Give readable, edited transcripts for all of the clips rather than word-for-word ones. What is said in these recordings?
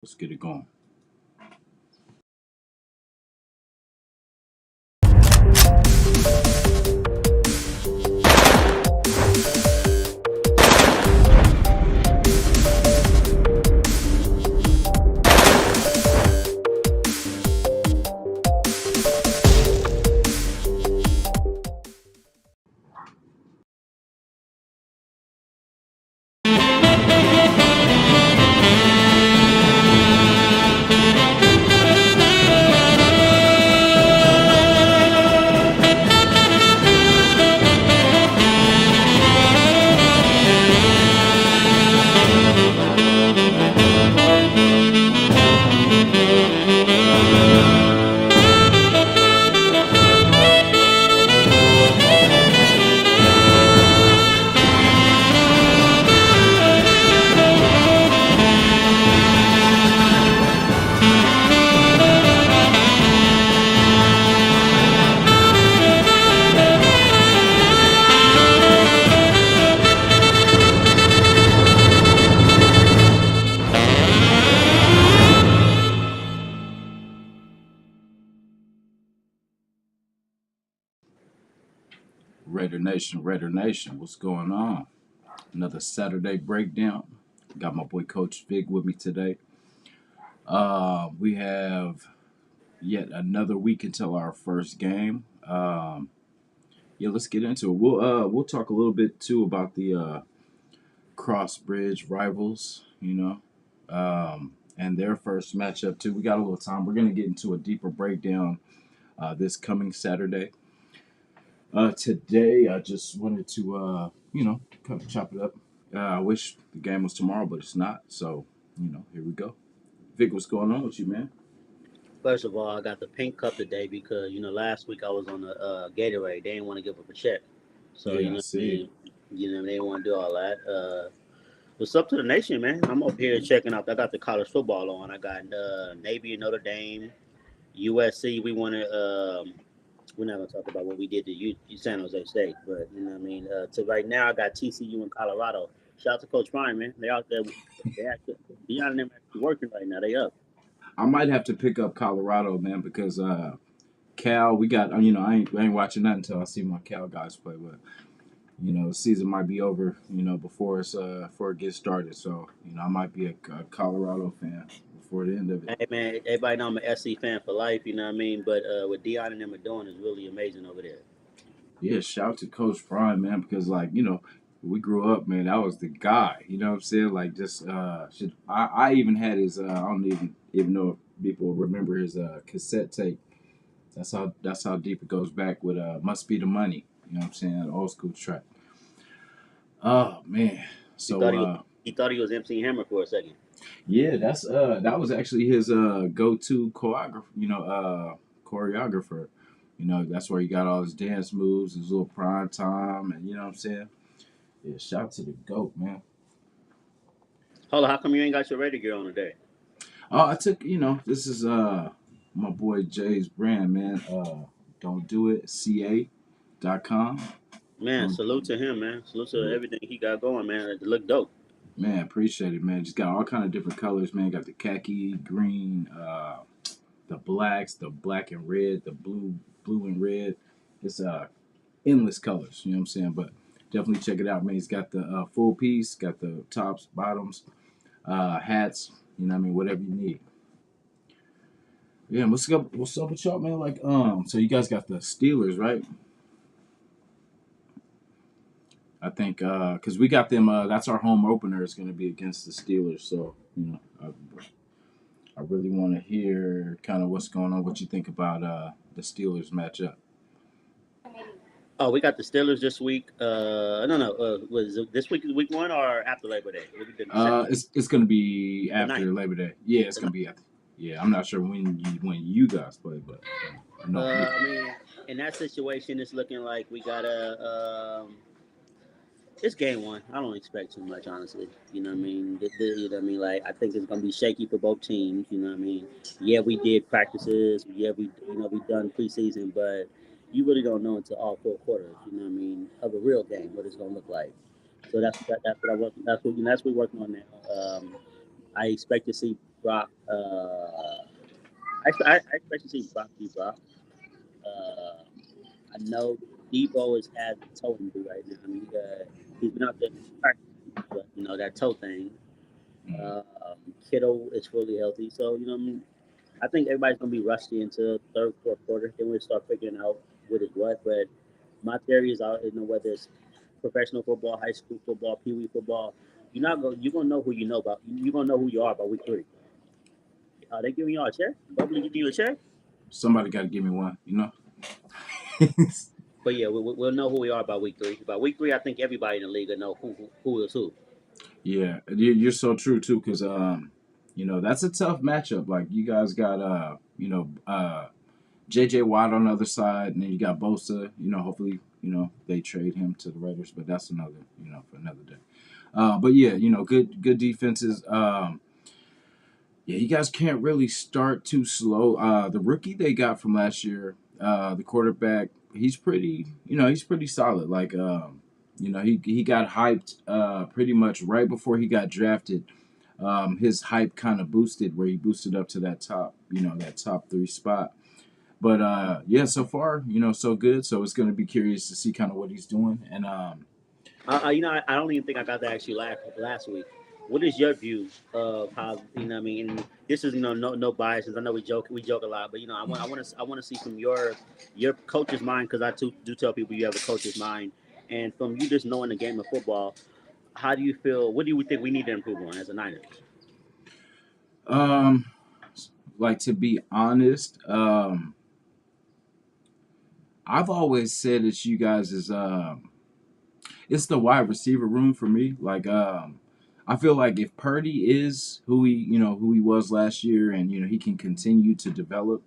Let's get it going. Raider Nation, what's going on? Another Saturday breakdown. Got my boy Coach Big with me today. We have yet another week until our first game. Yeah, let's get into it. We'll talk a little bit too about the Cross Bridge rivals, and their first matchup too. We got a little time. We're gonna get into a deeper breakdown this coming Saturday. Today, I just wanted to, kind of chop it up. I wish the game was tomorrow, but it's not. So, here we go. Vic, what's going on with you, man? First of all, I got the pink cup today because last week I was on the Gatorade. They didn't want to give up a check, so Yeah, I what I see. mean. They didn't want to do all that. What's up to the nation, man? I'm up here checking out. I got the college football on. I got Navy and Notre Dame, USC. We want to. We're not gonna talk about what we did to San Jose State, but to right now, I got TCU in Colorado. Shout out to Coach Prime, man. They out there. They actually beyond them actually working right now. They up. I might have to pick up Colorado, man, because Cal, we got, I ain't watching that until I see my Cal guys play. But the season might be over, before it gets started. So, I might be a Colorado fan before the end of it. Hey man, everybody know I'm an SC fan for life, you know what I mean? But what Dion and them are doing is really amazing over there. Yeah, shout out to Coach Prime, man, because we grew up, man, that was the guy. You know what I'm saying? Like just I even had his I don't even know if people remember his cassette tape. That's how deep it goes back with Must Be the Money. You know what I'm saying? Old school track. Oh man. He So thought he thought he was MC Hammer for a second. yeah, that was actually his go to choreographer. That's where he got all his dance moves, his little prime time, and you know what I'm saying? Yeah, shout out to the GOAT, man. Hold on, how come you ain't got your radio gear on today? Oh, I took, this is my boy Jay's brand, man. Don't do it, ca.com. Man, Don't salute to him, man. Salute to yeah, everything he got going, man. It look dope. man, appreciate it, man. Just got all kind of different colors, man. Got the khaki, green, the blacks, the black and red, the blue and red. It's endless colors, you know what I'm saying? But definitely check it out, man. He's got the full piece, got the tops, bottoms, hats, whatever you need. Yeah, what's up with y'all, man? So you guys got the Steelers, right? I think because we got them. That's our home opener is going to be against the Steelers. So I really want to hear kind of what's going on. What you think about the Steelers matchup? Oh, we got the Steelers this week. No, no. Was it this week is week one or after Labor Day? We did the second, It's going to be the ninth. after Labor Day. Yeah, it's The going ninth. to be after. Yeah, I'm not sure when you guys play, but no. I mean, in that situation, it's looking like we got a. It's game one. I don't expect too much, honestly. You know what I mean? You know what I mean? Like, I think it's gonna be shaky for both teams. You know what I mean? Yeah, we did practices. Yeah, we done preseason, but you really don't know until all four quarters. You know what I mean? Of a real game, what it's gonna look like. So that's what I work. That's what we're working on now. I expect to see. Brock. I expect to see Brock be Brock. Uh, I know Debo has a toe injury right now. I mean, he's been out there practicing, but that toe thing. Mm. Kittle is fully healthy, so I mean, I think everybody's gonna be rusty into third, fourth quarter. Then we'll start figuring out what is what. But my theory is, out, whether it's professional football, high school football, pee wee football, you're gonna know who you know about. You're gonna know who you are by week 3. Are they giving y'all a check? Bubbly giving you a check? Somebody got to give me one, you know. But yeah, we'll know who we are by week 3. By week 3, I think everybody in the league will know who is who. Yeah, you're so true too, because that's a tough matchup. Like you guys got JJ Watt on the other side, and then you got Bosa. Hopefully they trade him to the Raiders, but that's another for another day. But yeah, good defenses. Yeah, you guys can't really start too slow. The rookie they got from last year, the quarterback, he's pretty solid. Like, he got hyped pretty much right before he got drafted. His hype kind of boosted where he boosted up to that top 3 spot. But yeah, so far, so good. So it's going to be curious to see kind of what he's doing. And I don't even think I got to ask you last week. What is your view of how what I mean? And this is no biases. I know we joke a lot, but I want to see from your coach's mind, because I too do tell people you have a coach's mind, and from you just knowing the game of football, how do you feel? What do you think we need to improve on as a Niners? um, like to be honest, I've always said that you guys is it's the wide receiver room for me. Like I feel like if Purdy is who he was last year, and he can continue to develop,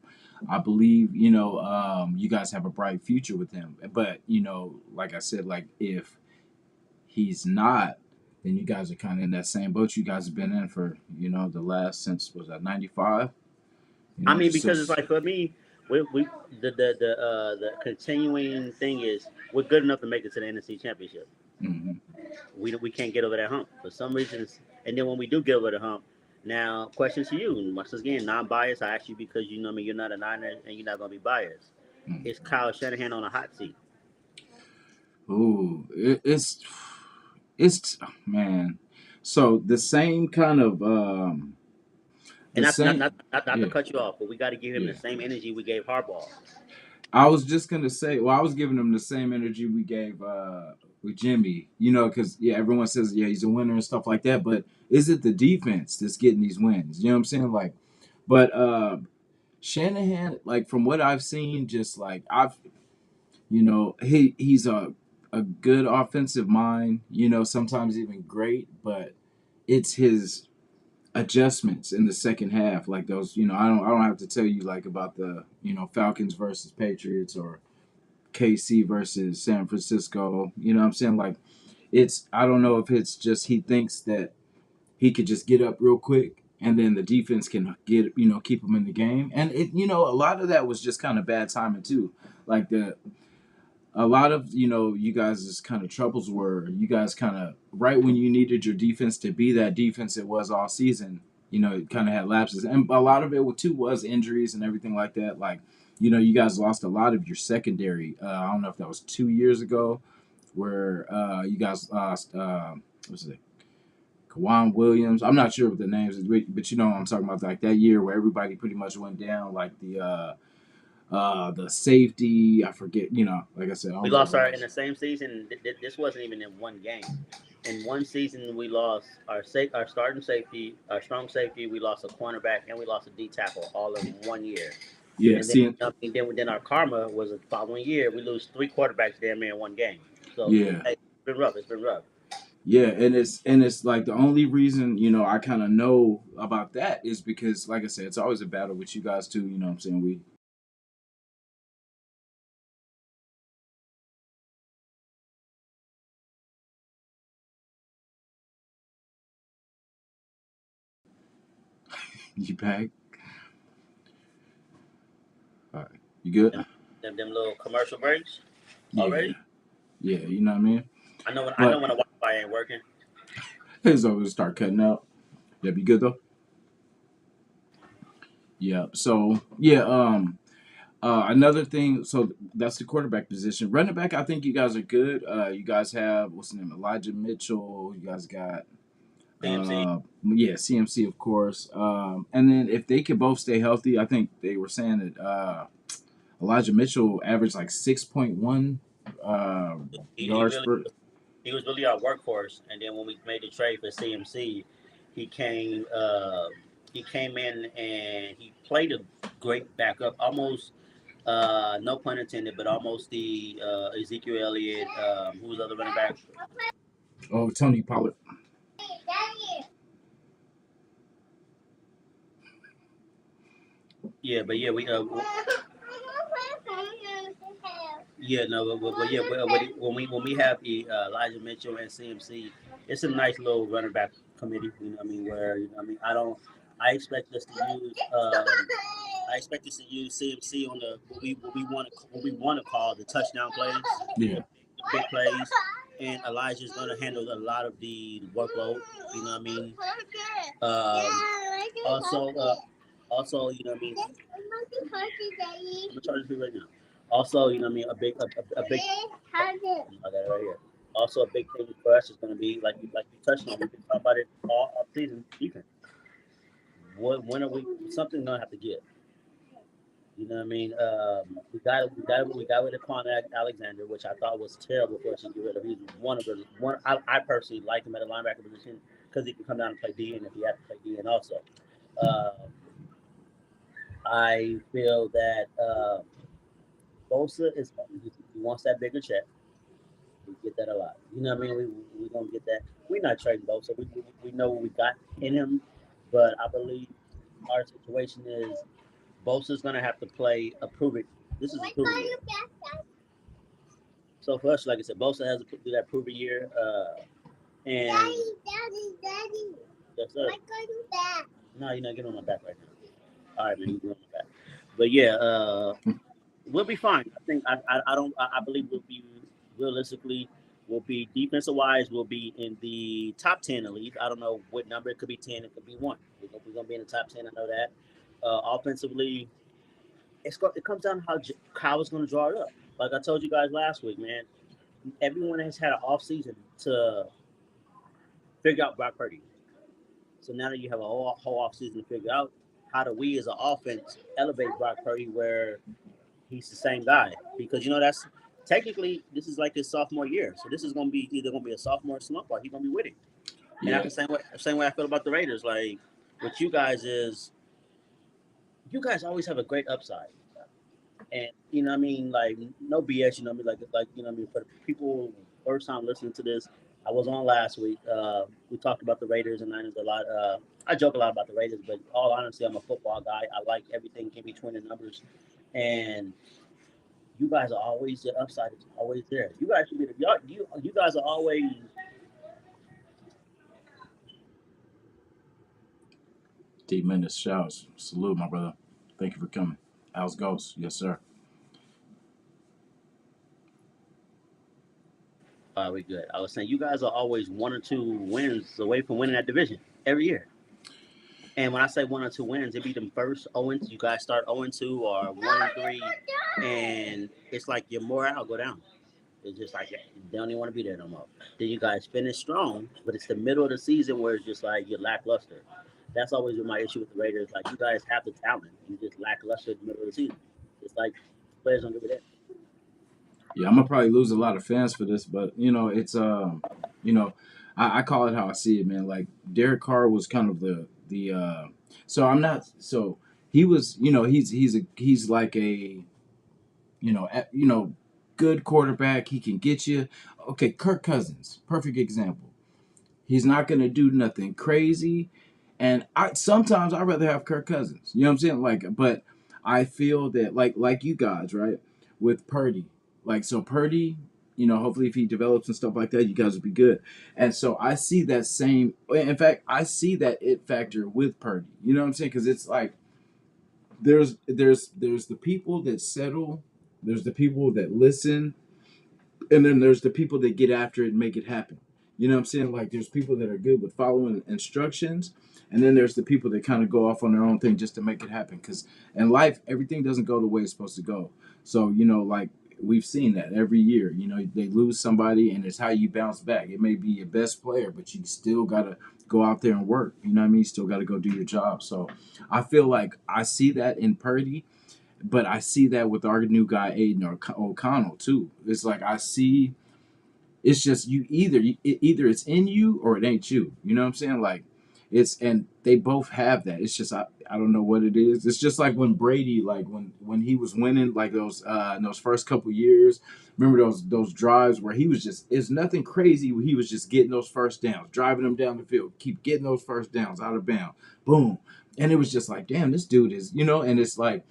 I believe you guys have a bright future with him. But like I said, like if he's not, then you guys are kind of in that same boat you guys have been in for the last since was that 95. I mean, because it's Since. like for me, we the continuing thing is we're good enough to make it to the NFC Championship. Mhm. We can't get over that hump for some reasons. And then when we do get over the hump, now question to you, once again, non-biased. I ask you because you know me, you're not a Niner and you're not gonna be biased. Mhm. Is Kyle Shanahan on a hot seat? Ooh, it's man. So the same kind of And the same. not to Yeah, cut you off, but we got to give him the yeah. same energy we gave Harbaugh. I was just gonna say, well, I was giving him the same energy we gave with Jimmy, because yeah, everyone says yeah he's a winner and stuff like that, but is it the defense that's getting these wins? You know what I'm saying? Like, but Shanahan, like from what I've seen, just like he's a good offensive mind, sometimes even great, but it's his adjustments in the second half, like those. I don't have to tell you like about the Falcons versus Patriots or KC versus San Francisco. You know what I'm saying? Like I don't know if it's just he thinks that he could just get up real quick and then the defense can keep him in the game. And a lot of that was just kind of bad timing too. Like a lot of you guys' kind of troubles were you guys kind of right when you needed your defense to be that defense it was all season. It kind of had lapses, and a lot of it too was injuries and everything like that. Like you guys lost a lot of your secondary. I don't know if that was 2 years ago, where you guys lost what's it, Kawan Williams. I'm not sure what the names is, but what I'm talking about, like that year where everybody pretty much went down, like the safety, I forget. Like I said, I We don't know lost the our in names. the same season. This wasn't even in one game. In one season, we lost our starting safety, our strong safety. We lost a cornerback and we lost a D tackle all in one year. Yeah, And then seeing. then our karma was the following year. We lose 3 quarterbacks damn near in one game. So Yeah, hey, it's been rough. It's been rough. yeah, and it's like the only reason I kind of know about that is because, like I said, it's always a battle with you guys too. You know what I'm saying? We. You back? All right, you good? Them, them little commercial breaks Yeah, already. yeah. You know what I mean? I know But when the Wi-Fi ain't working. it's always start cutting out. Yeah, be good though. Yeah. So yeah. Another thing. So that's the quarterback position. Running back, I think you guys are good. You guys have what's the name? Elijah Mitchell. You guys got CMC. yeah, CMC of course. And then if they could both stay healthy, I think they were saying that Elijah Mitchell averaged like 6.1 uh, He yards really per. he was really our workhorse. And then when we made the trade for CMC, he came he came in and he played a great backup, almost no pun intended, but almost the Ezekiel Elliott, who was the other running back. Oh, Tony Pollard. Yeah, but yeah, we yeah, no, but yeah, when we have Elijah Mitchell and CMC, it's a nice little running back committee. You know what I mean? Where you know what I mean, I expect us to use I expect us to use CMC on the what we want to call the touchdown plays, Yeah. the big plays, and Elijah's going to handle a lot of the workload. You know what I mean? Also, also, you know what I mean. I'm gonna charge this right now. Also, you know what I mean. A big. I got it right here. Also, a big thing for us is going to be like you touched on. We've been talking about it all off season. Defense. When are we? Something's gonna have to give. You know what I mean? We got rid of Quan Alexander, which I thought was terrible for us to get rid of. He's one of the one. I personally like him at a linebacker position because he can come down and play D, and if he has to play D, and also, uh, I feel that Bosa is he wants that bigger check. We get that a lot. You know what I mean? We gonna get that. We're not trading Bosa. We know what we got in him, but I believe our situation is Bosa's gonna have to play a prove it. This is a prove it year. So for us, like I said, Bosa has to do that prove it year. And Daddy. Yes, sir. No, you're not getting on my back right now. All right, man, you get on my back. But yeah, we'll be fine. I think I don't I believe we'll be realistically we'll be defensive wise we'll be in the top 10 at least. I don't know what number it could be 10 it could be 1. We're gonna be in the top 10. I know that. Offensively, it comes down to how it's gonna draw it up. Like I told you guys last week, man. Everyone has had an off season to figure out Brock Purdy. So now that you have a whole off season to figure out, how do we as an offense elevate Brock Purdy where he's the same guy? Because you know that's technically this is like his sophomore year, so this is gonna be either gonna be a sophomore slump or he's gonna be winning. And Yeah. that's the same way I feel about the Raiders. Like with you guys is you guys always have a great upside. And you know what I mean, like no BS, you know what I mean, like you know what I mean, for people first time listening to this, I was on last week. We talked about the Raiders and Niners a lot. I joke a lot about the Raiders, but all honesty, I'm a football guy. I like everything in between the numbers. And you guys are always the upside is always there. You guys should be the you guys are always Tremendous shouts. Salute, my brother. Thank you for coming. How's Ghost? Yes, sir. we good. I was saying you guys are always 1 or 2 wins away from winning that division every year. And when I say 1 or 2 wins, it be them first 0 you guys start 0-2 or 1-3, and it's like your morale go down. It's just like they don't even want to be there no more. Then you guys finish strong, but it's the middle of the season where it's just like you're lackluster. That's always been my issue with the Raiders. Like you guys have the talent, you just lackluster in the middle of the season. It's like players don't give a damn. Yeah, I'm gonna probably lose a lot of fans for this, but it's you know, I call it how I see it, man. Like Derek Carr was kind of the so I'm not so he was he's like a good quarterback. He can get you. Okay, Kirk Cousins, perfect example. He's not gonna do nothing crazy, and I sometimes I'd rather have Kirk Cousins. You know what I'm saying? Like, but I feel that like you guys, right, with Purdy, like so Purdy. Hopefully if he develops and stuff like that, you guys will be good. And so I see that same. In fact, I see that it factor with Purdy. You know what I'm saying? Because it's like there's the people that settle, there's the people that listen, and then there's the people that get after it and make it happen. You know what I'm saying? Like there's people that are good with following instructions, and then there's the people that kind of go off on their own thing just to make it happen. Because in life, everything doesn't go the way it's supposed to go. So like we've seen that every year. They lose somebody, and it's how you bounce back. It may be your best player, but you still gotta go out there and work. You know what I mean? You still gotta go do your job. So I feel like I see that in Purdy, but I see that with our new guy Aiden O'Connell too. It's like I see it's just either it's in you or it ain't you. You know what I'm saying? Like it's and they both have that. It's just I don't know what it is. It's just like when Brady, like when he was winning, like those in those first couple years. Remember those drives where he was just it's nothing crazy. He was just getting those first downs, driving them down the field, keep getting those first downs out of bounds, boom. And it was just like, damn, this dude is, and it's like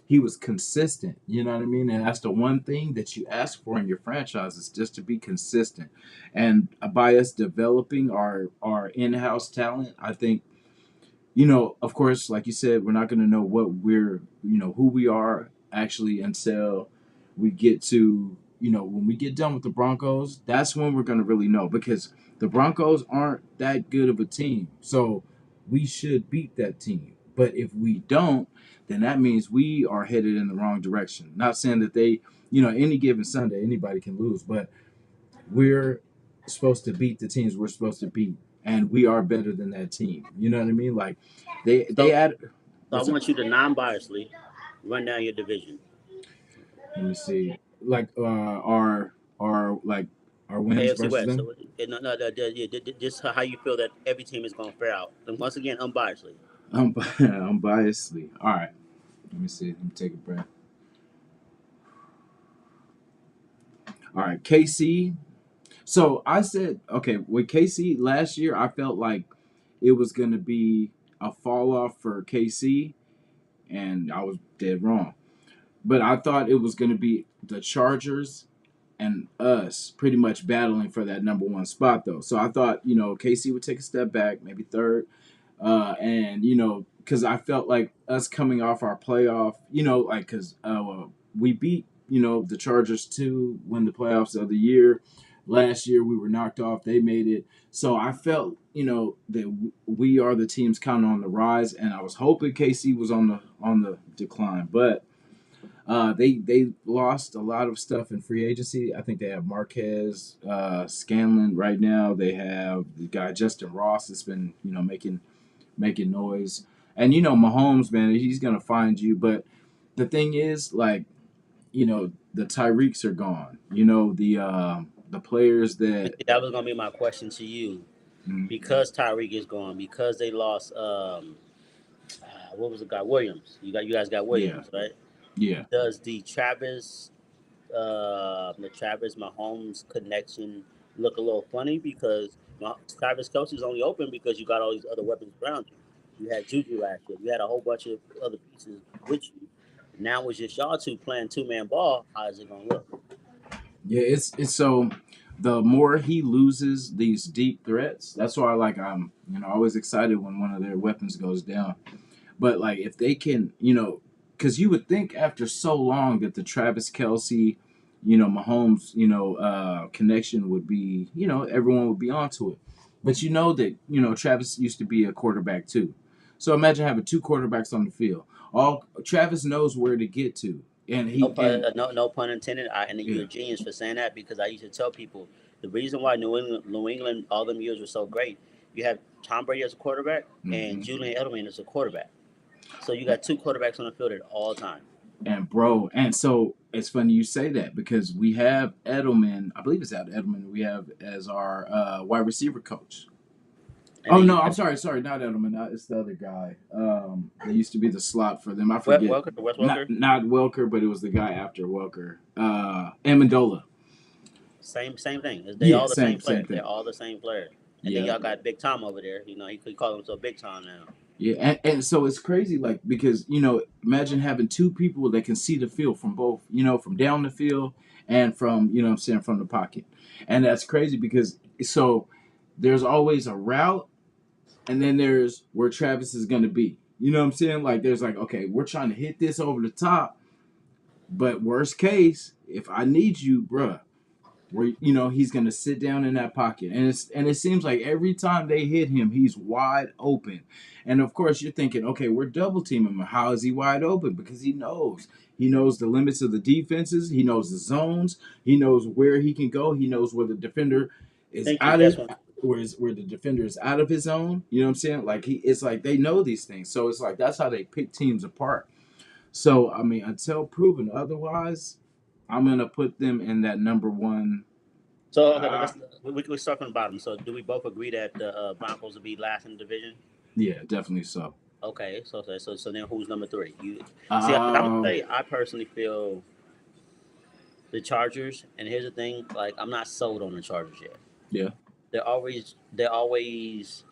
he was consistent. You know what I mean? And that's the one thing that you ask for in your franchise is just to be consistent. And by us developing our in-house talent, I think, of course, like you said, we're not going to know what who we are actually until we get to, when we get done with the Broncos, that's when we're going to really know because the Broncos aren't that good of a team. So we should beat that team. But if we don't, then that means we are headed in the wrong direction. Not saying that any given Sunday, anybody can lose, but we're supposed to beat the teams we're supposed to beat, and we are better than that team. You know what I mean? Like they So, add. so I What's up? want you to non-biasedly run down your division. Let me see. Like our wins AFC versus West. them. So, just how you feel that every team is going to fare out. And once again, unbiasedly. Unbiasedly. All right. Let me see. Let me take a breath. All right, KC. So I said, okay, with KC last year, I felt like it was going to be a fall off for KC, and I was dead wrong. But I thought it was going to be the Chargers and us pretty much battling for that number one spot, though. So I thought, KC would take a step back, maybe third. And, because I felt like us coming off our playoff, like, because we beat, the Chargers to win the playoffs of the year. Last year we were knocked off. They made it. So I felt, that we are the teams kind of on the rise, and I was hoping KC was on the decline, but they lost a lot of stuff in free agency. I think they have Marquez, Scanlon right now. They have the guy Justin Ross that's been making noise, and Mahomes, man, he's gonna find you. But the thing is, like the Tyreeks are gone. The players that That was going to be my question to you. mm, Because Tyreek is gone, because they lost, what was the guy? Williams. You guys got yeah, Williams, right? yeah. Does the Travis Mahomes connection look a little funny because Travis Kelsey's only open because you got all these other weapons around you. You had Juju last year. You had a whole bunch of other pieces with you. Now it's just y'all two playing 2-man ball. How is it gonna look? Yeah, it's so the more he loses these deep threats, that's why like I'm always excited when one of their weapons goes down. But like if they can, because you would think after so long that the Travis Kelsey, Mahomes, connection would be, everyone would be onto it. But that Travis used to be a quarterback too. So imagine having two quarterbacks on the field. All Travis knows where to get to, and No he pun, and no pun intended. And you're yeah. a genius for saying that because I used to tell people the reason why New England, all them years were so great. You have Tom Brady as a quarterback and hmm Julian Edelman as a quarterback. So you got two quarterbacks on the field at all times. And bro, and so it's funny you say that because we have Edelman. I believe it's out Edelman. We have as our wide receiver coach. And Oh then you no, I'm got sorry, not Edelman. It's the other guy. They used to be the slot for them. I forget. Welker, Wes Not Welker, not Welker, but it was the guy after Welker. Amendola. same thing. They Yeah, all the same same players. They're thing. all the same players. And then Yeah, y'all got Big Tom over there. He could call himself Big Tom now. yeah, and so it's crazy, like because imagine having two people that can see the field from both, from down the field and from what I'm saying from the pocket, and that's crazy because so there's always a route and then there's where Travis is going to be. You know what I'm saying? Like there's like, okay, we're trying to hit this over the top, but worst case, if I need you, bruh, where he's gonna sit down in that pocket, and it seems like every time they hit him, he's wide open. And of course, you're thinking, okay, we're double teaming him. How is he wide open? Because he knows the limits of the defenses. He knows the zones. He knows where he can go. He knows where the defender is Thank you. out That's of one. where the defender is out of his zone. You know what I'm saying? Like it's like they know these things. So it's like that's how they pick teams apart. So I mean, until proven otherwise, I'm gonna put them in that number one. So okay, Uh, we start from the bottom. So do we both agree that the Broncos will be last in the division? yeah, definitely so. Okay, so then who's number three? You see, I'm gonna Um, say I personally feel the Chargers, and here's the thing: like I'm not sold on the Chargers yet. yeah, They're always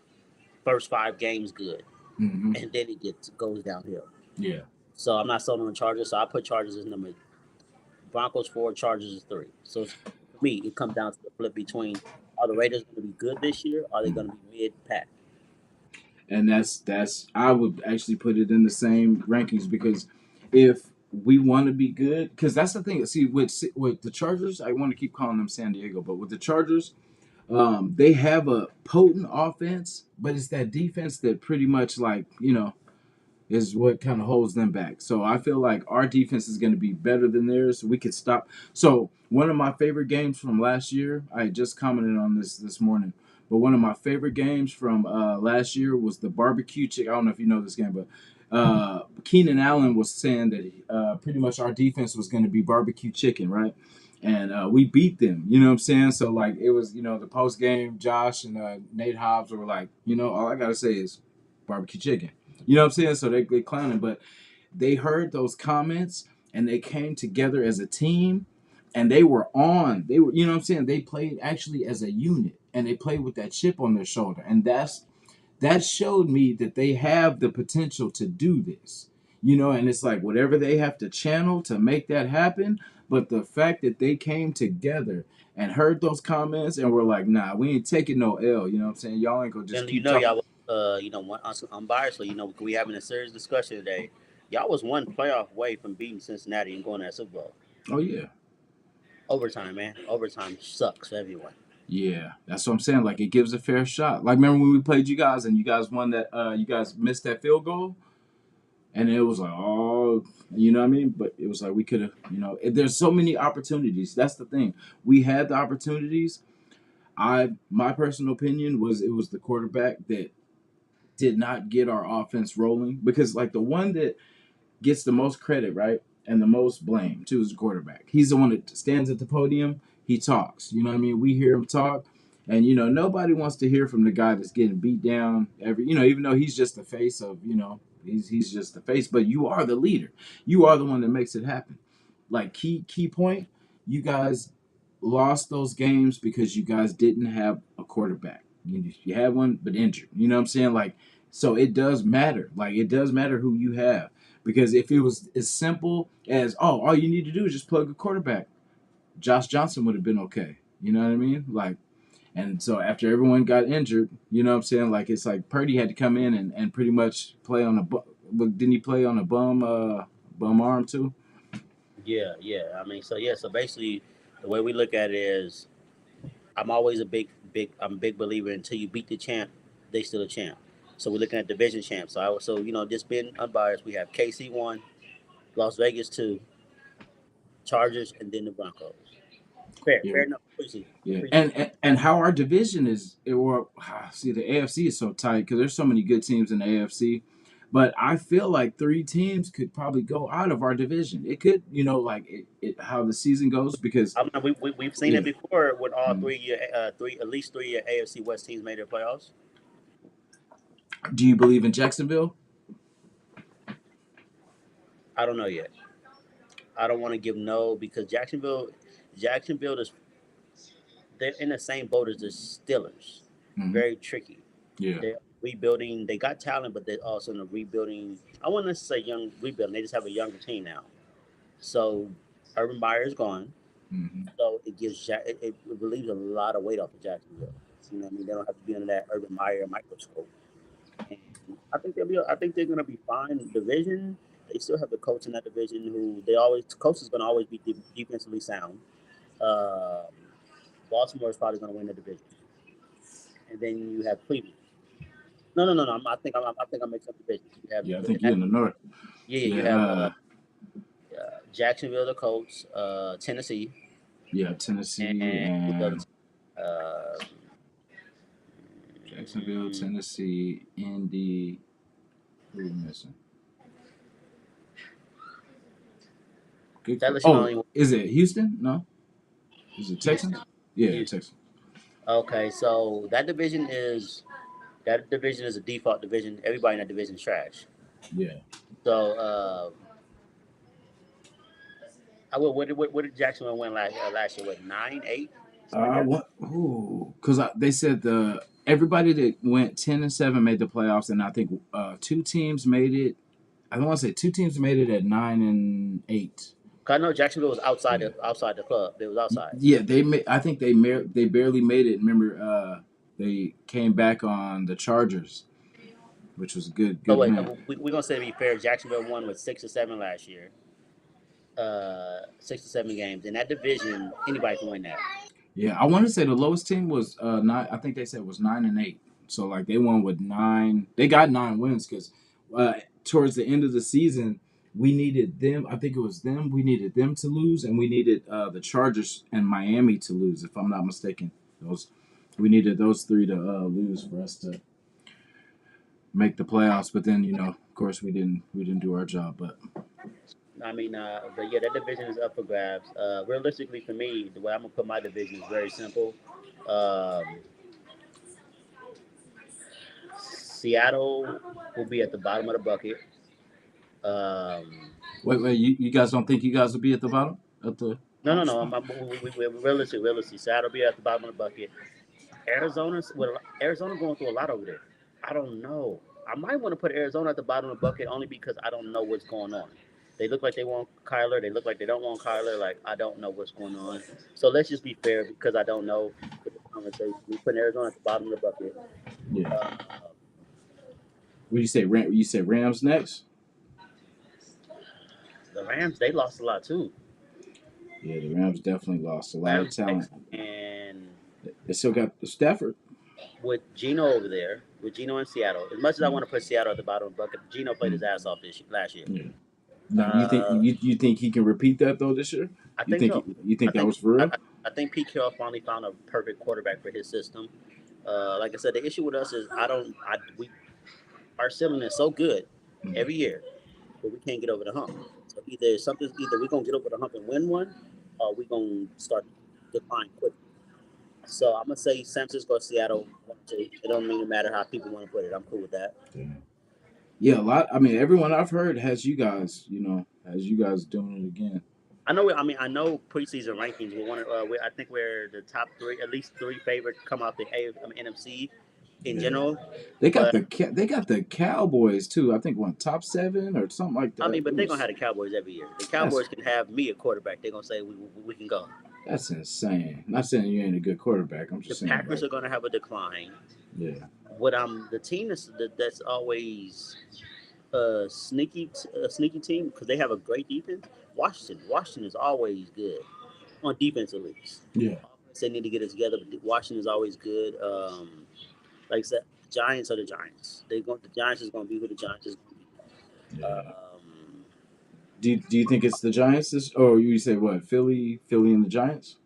first 5 games good, hmm, and then it goes downhill. yeah, So I'm not sold on the Chargers. So I put Chargers as number Broncos 4, Chargers is 3. So for me, it comes down to the flip between are the Raiders going to be good this year? Or are they going to be mid pack? and that's I would actually put it in the same rankings because if we want to be good, because that's the thing. See, with the Chargers, I want to keep calling them San Diego, but with the Chargers, they have a potent offense, but it's that defense that pretty much like is what kind of holds them back. So I feel like our defense is going to be better than theirs. We could stop. So one of my favorite games from last year, I just commented on this morning, but one of my favorite games from last year was the barbecue chicken. I don't know if you know this game, but Keenan Allen was saying that pretty much our defense was going to be barbecue chicken, right? And we beat them. You know what I'm saying? So like it was, the post game, Josh and Nate Hobbs were like, all I gotta say is barbecue chicken. You know what I'm saying? So they clowning, but they heard those comments and they came together as a team and they were on. They were, you know what I'm saying? They played actually as a unit and they played with that chip on their shoulder. And that showed me that they have the potential to do this. And it's like whatever they have to channel to make that happen. But the fact that they came together and heard those comments and were like, nah, we ain't taking no L. You know what I'm saying? Y'all ain't gonna just And keep talking. y'all, I'm biased, so we having a serious discussion today. Y'all was one playoff away from beating Cincinnati and going to that Super Bowl. Oh yeah. Overtime, man. Overtime sucks for everyone. Yeah, that's what I'm saying. Like it gives a fair shot. Like remember when we played you guys and you guys won that you guys missed that field goal and it was like, oh, you know what I mean? But it was like we could have, there's so many opportunities. That's the thing. We had the opportunities. My personal opinion was it was the quarterback that did not get our offense rolling because like the one that gets the most credit, right? And the most blame too is the quarterback. He's the one that stands at the podium. He talks. You know what I mean? We hear him talk. And nobody wants to hear from the guy that's getting beat down even though he's just the face of, he's just the face, but you are the leader. You are the one that makes it happen. Like key point, you guys lost those games because you guys didn't have a quarterback. You had one but injured. You know what I'm saying? Like so it does matter. Like it does matter who you have. Because if it was as simple as, oh, all you need to do is just plug a quarterback, Josh Johnson would have been okay. You know what I mean? Like, and so after everyone got injured, you know what I'm saying? Like, it's like Purdy had to come in and pretty much play on didn't he play on a bum arm too? Yeah, yeah. I mean, so basically, the way we look at it is, I'm always I'm a big believer until you beat the champ, they still a champ. So we're looking at division champs. Just being unbiased, we have KC 1, Las Vegas 2, Chargers, and then the Broncos. Fair, Yeah, fair enough. yeah. Appreciate And how our division is, or see, the AFC is so tight because there's so many good teams in the AFC. But I feel like three teams could probably go out of our division. It could, like how the season goes because I mean, we've seen it yeah. before with all Mm. three at least 3 AFC West teams made their playoffs. Do you believe in Jacksonville? I don't know yet. I don't want to give no because Jacksonville is they're in the same boat as the Steelers. Hmm. Very tricky. Yeah. They're rebuilding. They got talent, but they're also in a rebuilding. I wouldn't necessarily say young rebuilding. They just have a younger team now. So Urban Meyer is gone. Hmm. So it relieves a lot of weight off of Jacksonville. You know what I mean? They don't have to be under that Urban Meyer microscope. And I think they're gonna be fine. Division, they still have the coach in that division who they always coach is gonna always be defensively sound. Uh, Baltimore is probably going to win the division, and then you have Cleveland. No. I think I'm mixing up divisions. You have Yeah, I think you're in the north. yeah, you Yeah, have Jacksonville, the Colts, Tennessee, yeah, Tennessee and who's the other and team? Uh, Jacksonville, Tennessee, Indy. Who are we missing? that lets you know Oh, only is it Houston? No, is it Houston. Texans? Yeah, Houston. Texans. Okay, so that division is a default division. Everybody in that division is trash. Yeah. So what did Jacksonville win last year? What 9-8 something like that? What? Ooh, because they said everybody that went 10-7 made the playoffs, and I think two teams made it. I don't want to say two teams made it at 9-8. 'Cause I know Jacksonville was outside Yeah. the club. They was outside. Yeah, they made. I think they barely made it. Remember, they came back on the Chargers, which was a Oh good wait, win. we're gonna say to be fair, Jacksonville won with 6 or 7 last year. 6 or 7 games in that division. Anybody can win that. Yeah, I want to say the lowest team was nine. I think they said was 9-8. So like they won with 9. They got 9 wins because towards the end of the season we needed them. I think it was them. We needed them to lose, and we needed the Chargers and Miami to lose. If I'm not mistaken, those we needed those three to lose for us to make the playoffs. But then of course, we didn't do our job. But I mean, but yeah, that division is up for grabs. Realistically, for me, the way I'm gonna put my division is very simple. Um, Seattle will be at the bottom of the bucket. Um, wait, you guys don't think you guys will be at the bottom at the? no. We realistically, Seattle will be at the bottom of the bucket. Arizona going through a lot over there. I don't know. I might want to put Arizona at the bottom of the bucket only because I don't know what's going on. They look like they want Kyler. They look like they don't want Kyler. Like I don't know what's going on. So let's just be fair because I don't know. With the conversation, we put Arizona at the bottom of the bucket. Yeah. Uh, What do you say? You said Rams next? the Rams they lost a lot too. Yeah, the Rams definitely lost a lot of Rams talent. next, and They still got Stafford. with Gino over there, with Gino in Seattle. As much as I want to put Seattle at the bottom of the bucket, Gino played his ass off last year. Yeah. Now, Uh, you think he can repeat that though this year? I You think think so. you I think that think was for I, real? I I think Pete Carroll finally found a perfect quarterback for his system. Like I said, the issue with us is I don't I we our ceiling is so good every year, but we can't get over the hump. So either we're gonna get over the hump and win one, or we're gonna start to decline quickly. So I'm gonna say San Francisco, Seattle, 1, 2. It don't really matter how people want to put it. I'm cool with that. Yeah. Yeah, a lot. I mean, everyone I've heard has you guys. Has you guys doing it again. I know. I mean, I know preseason rankings. I think we're the top three, at least three favorite come out the NFC in Yeah. general. They got But the Cowboys too. I think one top 7 or something like I that. mean, It but they're gonna was have the Cowboys every year. The that's Cowboys can have me a quarterback. They're gonna say we can go. that's insane. Not saying you ain't a good quarterback. I'm The just saying Packers like are gonna have a decline. yeah. What the team that's always a sneaky team because they have a great defense. Washington is always good on defense at least. Yeah. Offense, they need to get it together, but Washington is always good. Like I said, Giants are the Giants. The Giants is gonna be who the Giants is gonna be. Yeah. Do you think it's the Giants or you say what? Philly and the Giants?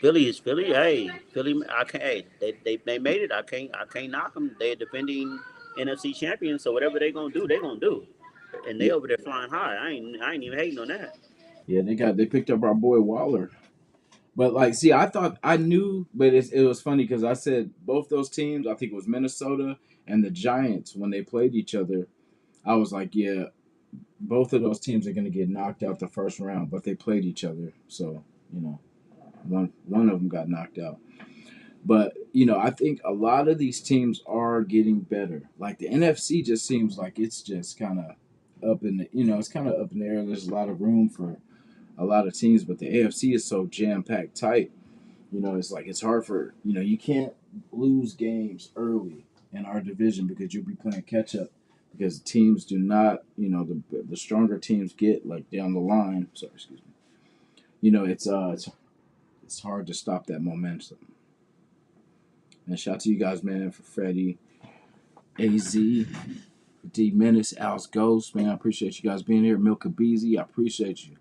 Philly is Philly. Hey, Philly. I can't. Hey, they made it. I can't knock them. They're defending NFC champions. So whatever they gonna do, they gonna do. And they Yeah. over there flying high. I ain't even hating on that. Yeah, they picked up our boy Waller. But like, see, I thought I knew, but it was funny because I said both those teams. I think it was Minnesota and the Giants when they played each other. I was like, yeah, both of those teams are going to get knocked out the first round, but they played each other, so you know, one of them got knocked out. But I think a lot of these teams are getting better. Like the NFC just seems like it's just kind of up in it's kind of up in the air. There's a lot of room for a lot of teams, but the AFC is so jam packed tight. It's like it's hard for you can't lose games early in our division because you'll be playing catch up because teams do not the stronger teams get like down the line. Sorry, excuse me. It's it's hard to stop that momentum. And shout out to you guys, man, for Freddie, AZ, D Menace, Al's Ghost, man. I appreciate you guys being here. Milka Beezy, I appreciate you.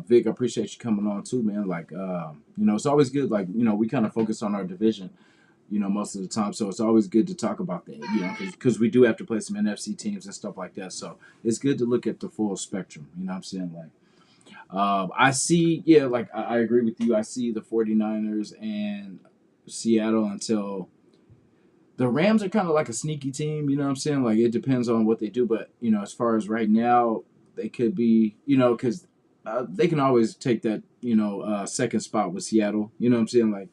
Vic, I appreciate you coming on too, man. Like, it's always good. Like, we kind of focus on our division, most of the time. So it's always good to talk about that, because we do have to play some NFC teams and stuff like that. So it's good to look at the full spectrum. You know what I'm saying? Like, I see, like I agree with you. I see the 49ers and Seattle until the Rams are kind of like a sneaky team. You know what I'm saying? Like, it depends on what they do. But, as far as right now, they could be, because they can always take that, second spot with Seattle. You know what I'm saying? Like,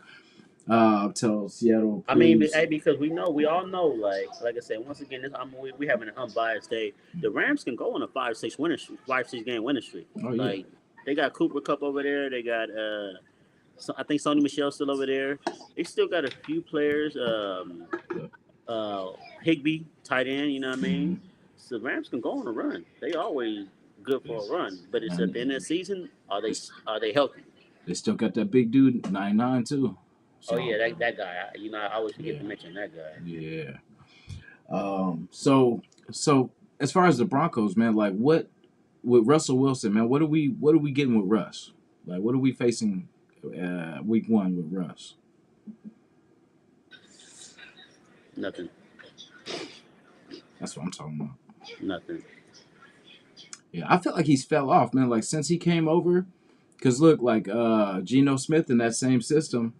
until Seattle I mean, proves. because we all know, like I said, once again, we having an unbiased day. The Rams can go on a 5-6 game winning streak. Oh, yeah. Like they got Cooper Cup over there. They got I think Sony Michelle still over there. They still got a few players. Higby, tight end. You know what I mean? So the Rams can go on a run. They always good for a run. But it's at the end of the season. Are they healthy? They still got that big dude, 99 too. So, oh yeah, that guy. I always forget to mention that guy. Yeah. So as far as the Broncos, man, like what with Russell Wilson, man, what are we getting with Russ? Like, what are we facing week 1 with Russ? Nothing. That's what I'm talking about. Nothing. Yeah, I feel like he's fell off, man. Like, since he came over, because look, like Geno Smith in that same system,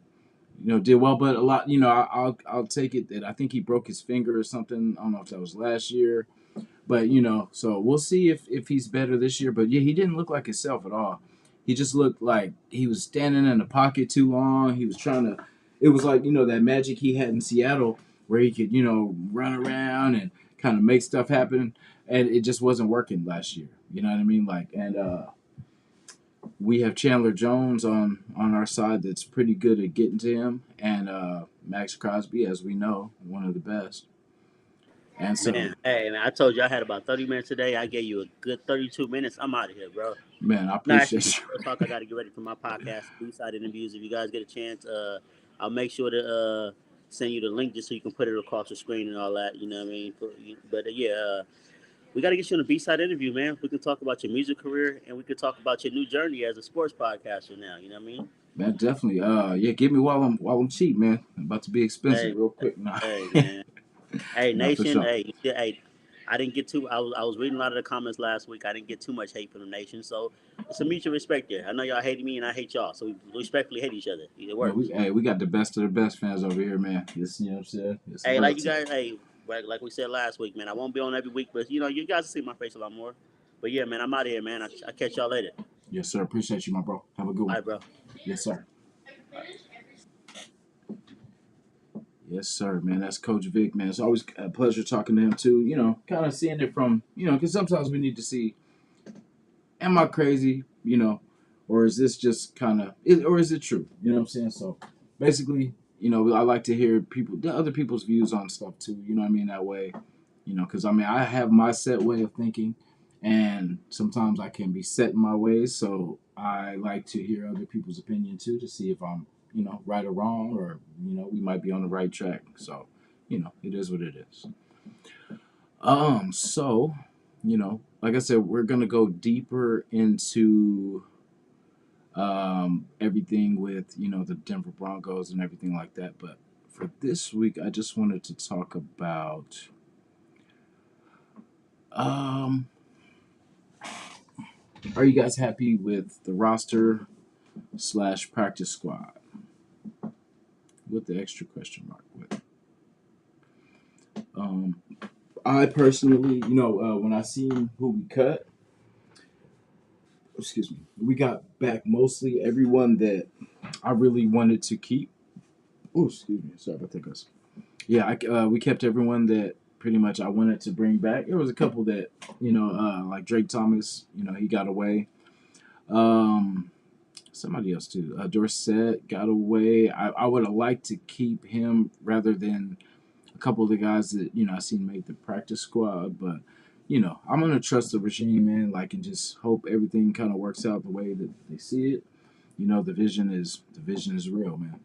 did well, but a lot, I'll take it that I think he broke his finger or something. I don't know if that was last year, but so we'll see if he's better this year. But yeah, he didn't look like himself at all. He just looked like he was standing in the pocket too long. He was trying to. It was like that magic he had in Seattle where he could run around and kind of make stuff happen, and it just wasn't working last year. You know what I mean? Like, and we have Chandler Jones on our side that's pretty good at getting to him, and Max Crosby, as we know, one of the best. And so, man, hey, man, I told you I had about 30 minutes today. I gave you a good 32 minutes. I'm out of here, bro. man, I No, actually, appreciate you. real talk. I got to get ready for my podcast, B-side interviews. If you guys get a chance, I'll make sure to send you the link just so you can put it across the screen and all that. You know what I mean? But we got to get you on a B-side interview, man. We can talk about your music career and we can talk about your new journey as a sports podcaster now. You know what I mean? Man, definitely. Get me while I'm cheap, man. I'm about to be expensive Hey, real quick. Nah. hey, man. Hey, Nah, for Nation. sure. Hey. I didn't get too. I was reading a lot of the comments last week. I didn't get too much hate from the Nation, so it's a mutual respect there. I know y'all hated me and I hate y'all, so we respectfully hate each other. It Man, works. we got the best of the best fans over here, man. This, you know what I'm saying? It's Hey, like you loyalty. guys. Hey, like we said last week, man. I won't be on every week, but you guys will see my face a lot more. But yeah, man, I'm out of here, man. I catch y'all later. Yes, sir. Appreciate you, my bro. Have a good All one. right, bro. Yes, sir. Yes, sir, man. That's Coach Vic, man. It's always a pleasure talking to him too. Kind of seeing it from, because sometimes we need to see, am I crazy? Or is this just kind of, or is it true? You know what I'm saying? So basically, I like to hear other people's views on stuff too. You know what I mean? That way, because I have my set way of thinking, and sometimes I can be set in my ways. So I like to hear other people's opinion too to see if I'm, right or wrong, or we might be on the right track. So, it is what it is. So, like I said, we're gonna go deeper into everything with the Denver Broncos and everything like that. But for this week, I just wanted to talk about are you guys happy with the roster / practice squad? With the extra question mark with. I personally, when I seen who we cut, excuse me, we got back mostly everyone that I really wanted to keep. Oh, excuse me, sorry about that, guys. Yeah, we kept everyone that pretty much I wanted to bring back. There was a couple that, like Drake Thomas, he got away. Somebody else too. Dorsett got away. I would have liked to keep him rather than a couple of the guys that I seen make the practice squad. But I'm gonna trust the regime, man. Like, and just hope everything kind of works out the way that they see it. the vision is real, man.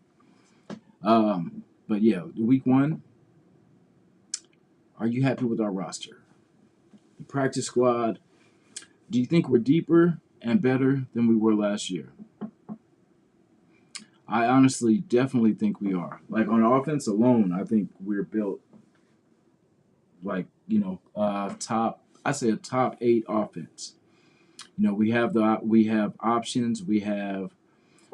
But yeah, week one. Are you happy with our roster? The practice squad. Do you think we're deeper and better than we were last year? I honestly definitely think we are. Like on offense alone, I think we're built like top. I say a top 8 offense. We have options. We have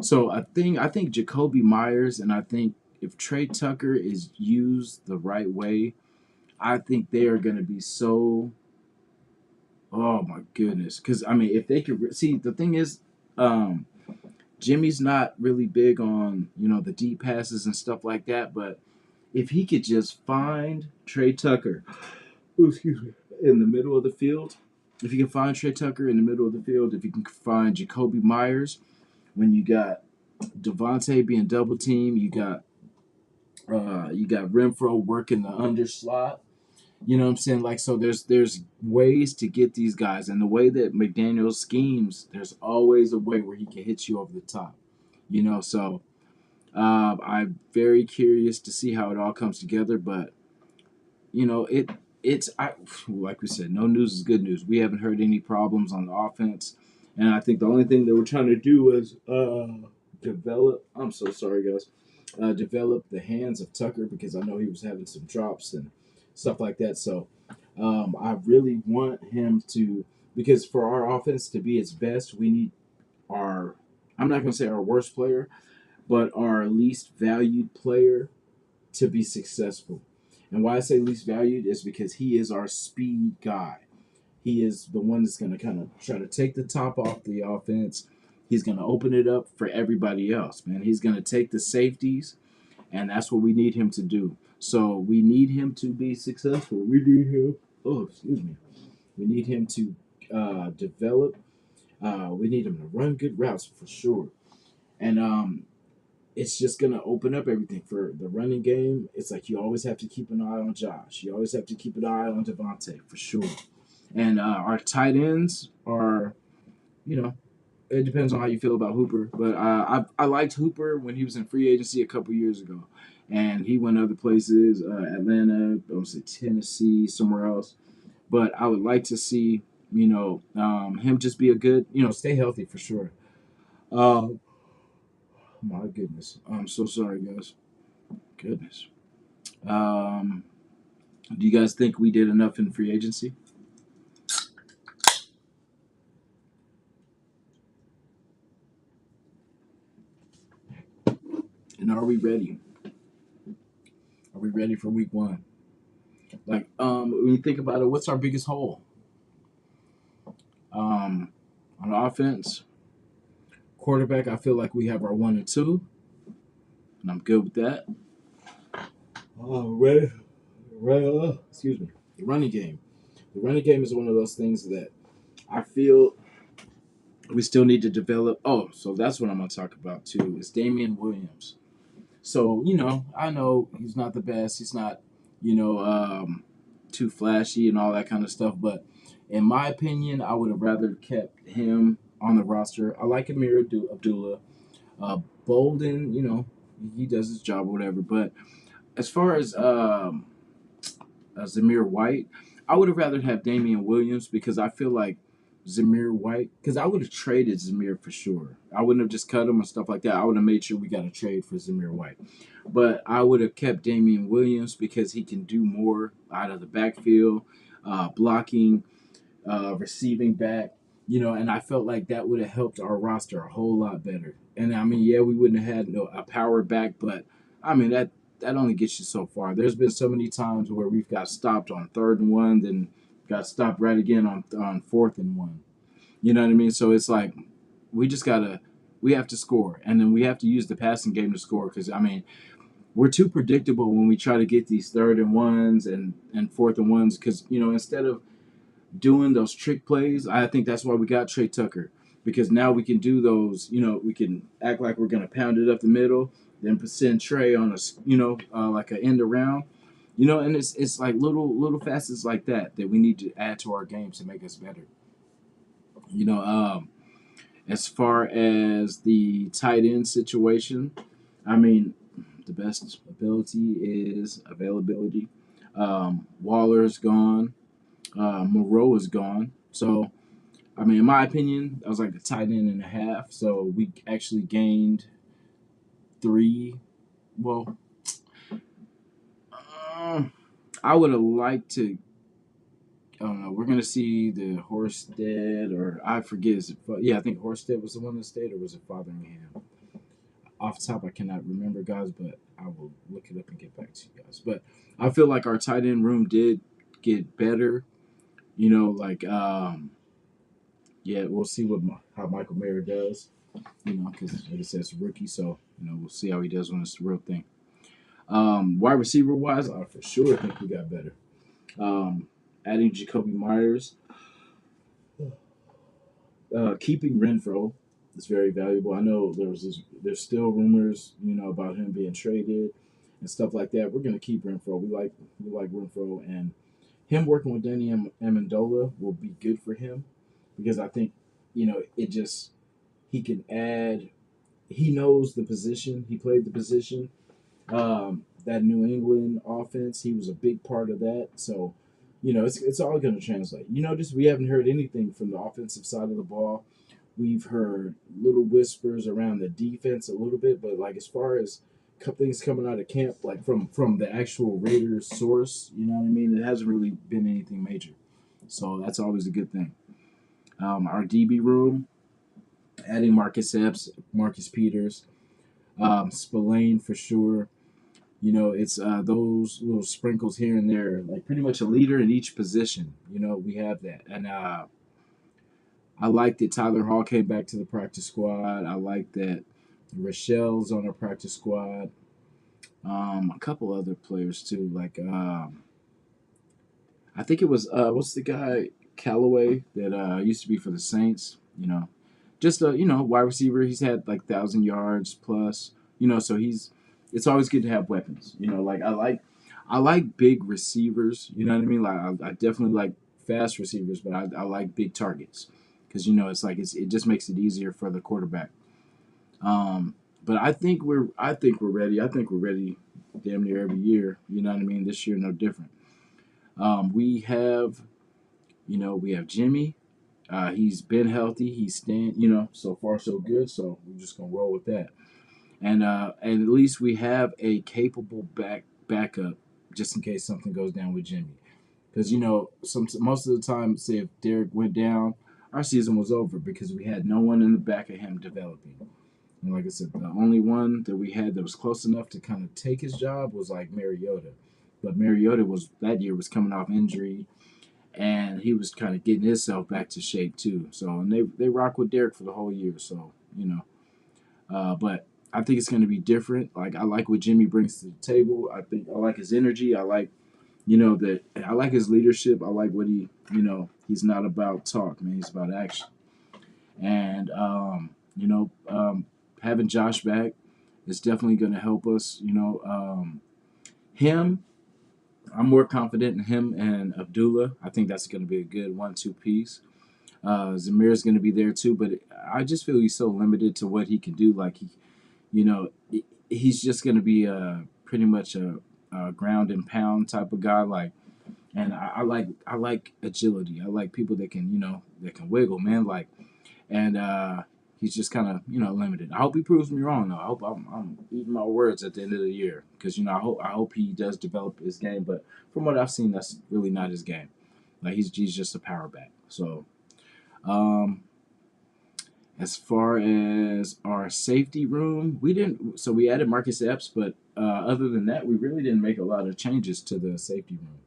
so I think Jacoby Myers and I think if Trey Tucker is used the right way, I think they are going to be so. Oh my goodness! Because I mean, if they could see the thing is, um, Jimmy's not really big on the deep passes and stuff like that, but if he could just find Trey Tucker, excuse me, in the middle of the field, if you can find Trey Tucker in the middle of the field, if you can find Jacoby Myers, when you got Devontae being double teamed, you got Renfro working the underslot. You know what I'm saying? Like so, there's ways to get these guys, and the way that McDaniel schemes, there's always a way where he can hit you over the top. So I'm very curious to see how it all comes together, but it's like we said, no news is good news. We haven't heard any problems on the offense, and I think the only thing that we're trying to do was develop. I'm so sorry, guys. Develop the hands of Tucker because I know he was having some drops and stuff like that. So I really want him to because for our offense to be its best, we need our. I'm not going to say our worst player, but our least valued player to be successful. And why I say least valued is because he is our speed guy. He is the one that's going to kind of try to take the top off the offense. He's going to open it up for everybody else, man. He's going to take the safeties, and that's what we need him to do. So we need him to be successful. We need him. Oh, excuse me. We need him to develop. We need him to run good routes for sure. And it's just going to open up everything for the running game. It's like you always have to keep an eye on Josh. You always have to keep an eye on Devontae for sure. And our tight ends are, it depends on how you feel about Hooper. But I liked Hooper when he was in free agency a couple years ago. And he went other places, Atlanta, Tennessee, somewhere else. But I would like to see, him just be a good, stay healthy for sure. Um, my goodness. I'm so sorry, guys. Goodness. Um, do you guys think we did enough in free agency? And are we ready? Are we ready for week one? Like, when you think about it, what's our biggest hole? On offense, quarterback, I feel like we have our 1 and 2, and I'm good with that. Excuse me. The running game. The running game is one of those things that I feel we still need to develop. Oh, so that's what I'm going to talk about too. Is Damian Williams. So I know he's not the best. He's not, too flashy and all that kind of stuff. But in my opinion, I would have rather kept him on the roster. I like Amir Abdullah. Bolden, he does his job or whatever. But as far as Zamir White, I would have rather have Damian Williams because I feel like Zamir White, because I would have traded Zamir for sure. I wouldn't have just cut him and stuff like that. I would have made sure we got a trade for Zamir White. But I would have kept Damian Williams because he can do more out of the backfield, blocking, receiving back, and I felt like that would have helped our roster a whole lot better. And I mean, yeah, we wouldn't have had a power back, but I mean, that only gets you so far. There's been so many times where we've got stopped on 3rd and 1, then got stopped right again on 4th and 1. You know what I mean? So it's like we have to score, and then we have to use the passing game to score because I mean we're too predictable when we try to get these 3rd and 1s and 4th and 1s because instead of doing those trick plays, I think that's why we got Trey Tucker because now we can do those. We can act like we're gonna pound it up the middle, then send Trey on like an end around. And it's like little facets like that we need to add to our game to make us better. You know, um, As far as the tight end situation, I mean, the best ability is availability. Waller's gone. Moreau is gone. So, I mean, in my opinion, that was like a tight end and a half. So we actually gained three. Well, I would have liked to. I don't know. We're gonna see the Horsted, or I forget. Is it? Yeah, I think Horsted was the one that stayed, or was it Fotheringham? Off the top, I cannot remember, guys, but I will look it up and get back to you guys. But I feel like our tight end room did get better. You know, like yeah, we'll see how Michael Mayer does. You know, because like I said, it's a rookie, so we'll see how he does when it's the real thing. Wide receiver wise, I for sure think we got better. Adding Jacoby Myers, keeping Renfro is very valuable. I know there's still rumors, about him being traded and stuff like that. We're gonna keep Renfro. We like Renfro, and him working with Danny Amendola will be good for him because I think it just he can add. He knows the position. He played the position. That New England offense, he was a big part of that. So, it's all going to translate. Just we haven't heard anything from the offensive side of the ball. We've heard little whispers around the defense a little bit, but like as far as things coming out of camp, like from the actual Raiders source, you know what I mean? It hasn't really been anything major. So that's always a good thing. Our DB room, adding Marcus Epps, Marcus Peters, Spillane for sure. It's those little sprinkles here and there, like pretty much a leader in each position. We have that. And I like that Tyler Hall came back to the practice squad. I like that Rochelle's on our practice squad. A couple other players too, like I think it was what's the guy Callaway that used to be for the Saints. Just a wide receiver. He's had like 1,000 yards plus. So it's always good to have weapons. Like I like big receivers. You know what I mean? Like I definitely like fast receivers, but I like big targets because it's like it just makes it easier for the quarterback. But I think we're ready. I think we're ready damn near every year. You know what I mean? This year no different. We have Jimmy. He's been healthy. He's staying. So far so good. So we're just gonna roll with that. And at least we have a capable backup just in case something goes down with Jimmy. Because most of the time, say if Derek went down, our season was over because we had no one in the back of him developing. And like I said, the only one that we had that was close enough to kind of take his job was like Mariota. But Mariota that year was coming off injury, and he was kind of getting himself back to shape too. So and they rock with Derek for the whole year. So but I think it's going to be different. Like I like what Jimmy brings to the table. I like his energy. I like that I like his leadership. I like what he's not about talk, man. He's about action. And having Josh back is definitely going to help us. Him, I'm more confident in him and Abdullah. I think that's going to be a good 1-2 piece. Zamir's going to be there too, but I just feel he's so limited to what he can do. Like he's just going to be pretty much a ground and pound type of guy. Like, and I like agility. I like people that can wiggle, man. Like, and he's just kind of limited. I hope he proves me wrong though. I hope I'm eating my words at the end of the year because I hope he does develop his game. But from what I've seen, that's really not his game. Like he's just a power back. So. As far as our safety room, we added Marcus Epps, but other than that, we really didn't make a lot of changes to the safety room.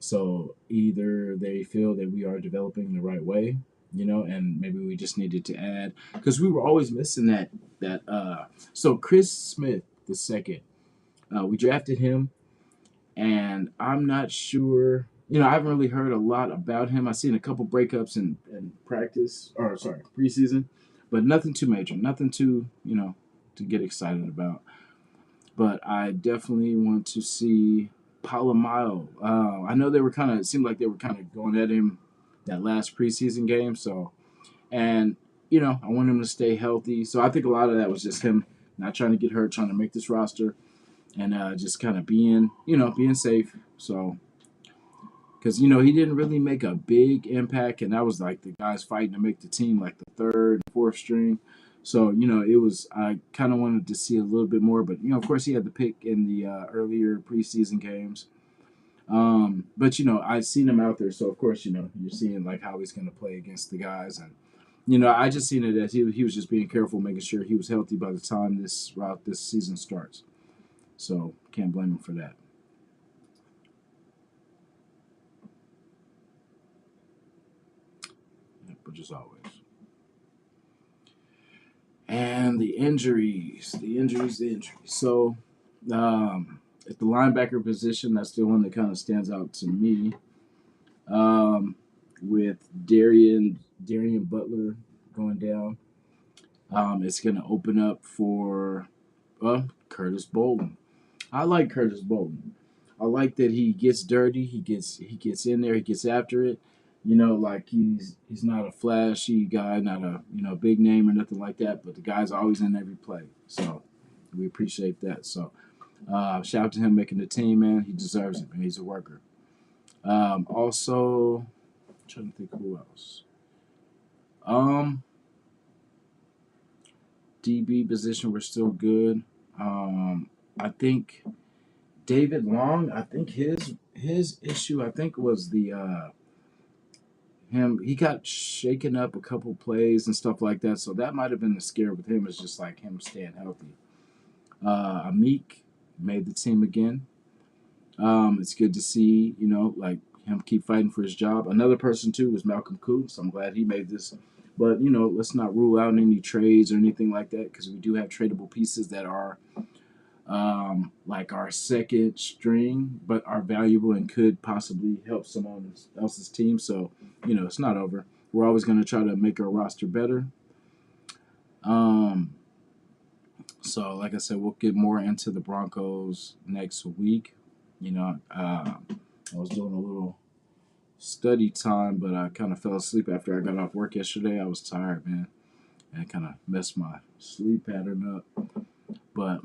So either they feel that we are developing the right way, and maybe we just needed to add because we were always missing that. So Chris Smith the second, we drafted him, and I'm not sure. I haven't really heard a lot about him. I've seen a couple breakups in practice, or sorry, preseason, but nothing too major, nothing too, to get excited about. But I definitely want to see Palomino. I know it seemed like they were kind of going at him that last preseason game. So, and I want him to stay healthy. So I think a lot of that was just him not trying to get hurt, trying to make this roster, and just kind of being safe. So because he didn't really make a big impact, and that was like the guys fighting to make the team, like the third, fourth string. So it was. I kind of wanted to see a little bit more, but of course, he had the pick in the earlier preseason games. But I've seen him out there, so of course, you're seeing like how he's going to play against the guys, and I just seen it as he was just being careful, making sure he was healthy by the time this season starts. So can't blame him for that. But just always. And the injuries. So, at the linebacker position, that's the one that kind of stands out to me. With Darian Butler going down, it's going to open up for Curtis Bolden. I like Curtis Bolden. I like that he gets dirty. He gets in there. He gets after it. Like he's not a flashy guy, not a big name or nothing like that. But the guy's always in every play. So we appreciate that. So shout out to him making the team, man. He deserves it, man. He's a worker. Also, I'm trying to think who else. Um, DB position, we're still good. I think David Long. I think his issue, I think, was the him. He got shaken up a couple plays and stuff like that. So that might have been the scare with him. Is just like him staying healthy. Amik made the team again. It's good to see, like him keep fighting for his job. Another person too was Malcolm Koontz. I'm glad he made this. But let's not rule out any trades or anything like that because we do have tradable pieces that are like our second string, but are valuable and could possibly help someone else's team. So it's not over. We're always going to try to make our roster better. Um, so like I said, we'll get more into the Broncos next week. I was doing a little study time, but I kind of fell asleep after I got off work yesterday. I was tired, man, and it kind of messed my sleep pattern up. But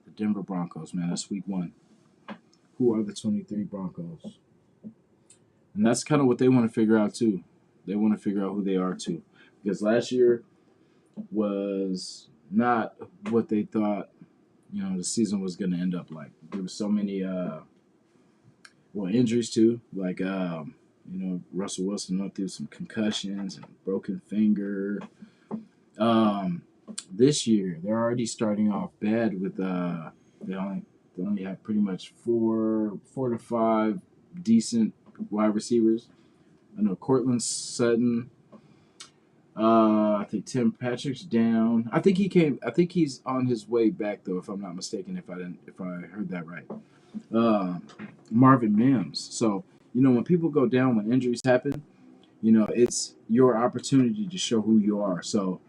the Denver Broncos, man, that's week 1. Who are the 23 Broncos? And that's kind of what they want to figure out, too. They want to figure out who they are, too. Because last year was not what they thought, the season was going to end up like. There were so many injuries too. Like Russell Wilson went through some concussions and broken finger. This year they're already starting off bad with they only have pretty much four to five decent wide receivers. I know Cortland Sutton. I think Tim Patrick's down. I think he's on his way back though, if I'm not mistaken. If I heard that right. Marvin Mims. So when people go down, when injuries happen, it's your opportunity to show who you are. So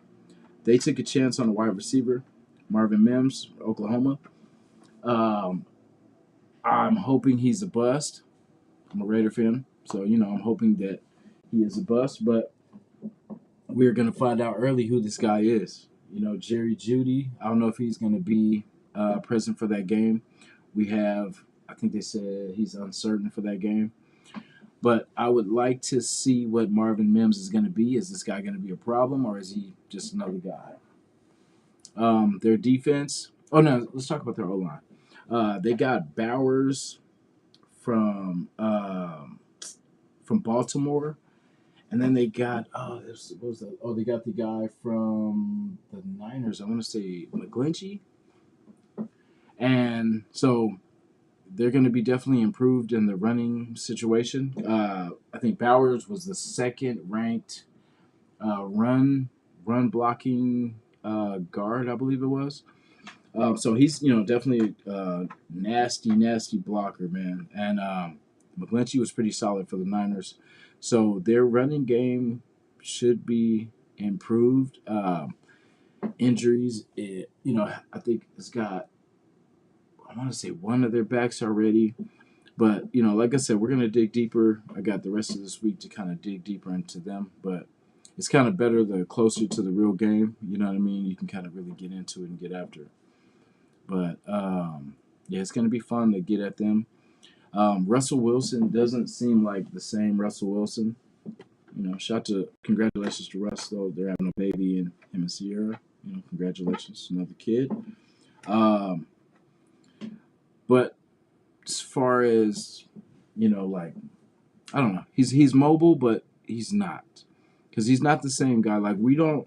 they took a chance on a wide receiver, Marvin Mims, Oklahoma. Um, I'm hoping he's a bust. I'm a Raider fan, so I'm hoping that he is a bust. But we're gonna find out early who this guy is. Jerry Jeudy. I don't know if he's gonna be present for that game. I think they said he's uncertain for that game. But I would like to see what Marvin Mims is going to be. Is this guy going to be a problem, or is he just another guy? Their defense. Oh no, let's talk about their O line. They got Bowers from Baltimore, and then they got they got the guy from the Niners. I want to say McGlinchey, and so they're going to be definitely improved in the running situation. I think Bowers was the second ranked run blocking guard, I believe it was. So he's definitely a nasty blocker, man. And McGlinchey was pretty solid for the Niners. So their running game should be improved. Injuries, I think it's got. I want to say one of their backs already. But, like I said, we're going to dig deeper. I got the rest of this week to kind of dig deeper into them. But it's kind of better the closer to the real game. You know what I mean? You can kind of really get into it and get after it. But yeah, it's going to be fun to get at them. Russell Wilson doesn't seem like the same Russell Wilson. Congratulations to Russ though. They're having a baby in him and Sierra. Congratulations, another kid. Um, but as far as like I don't know, he's mobile, but he's not because he's not the same guy. Like we're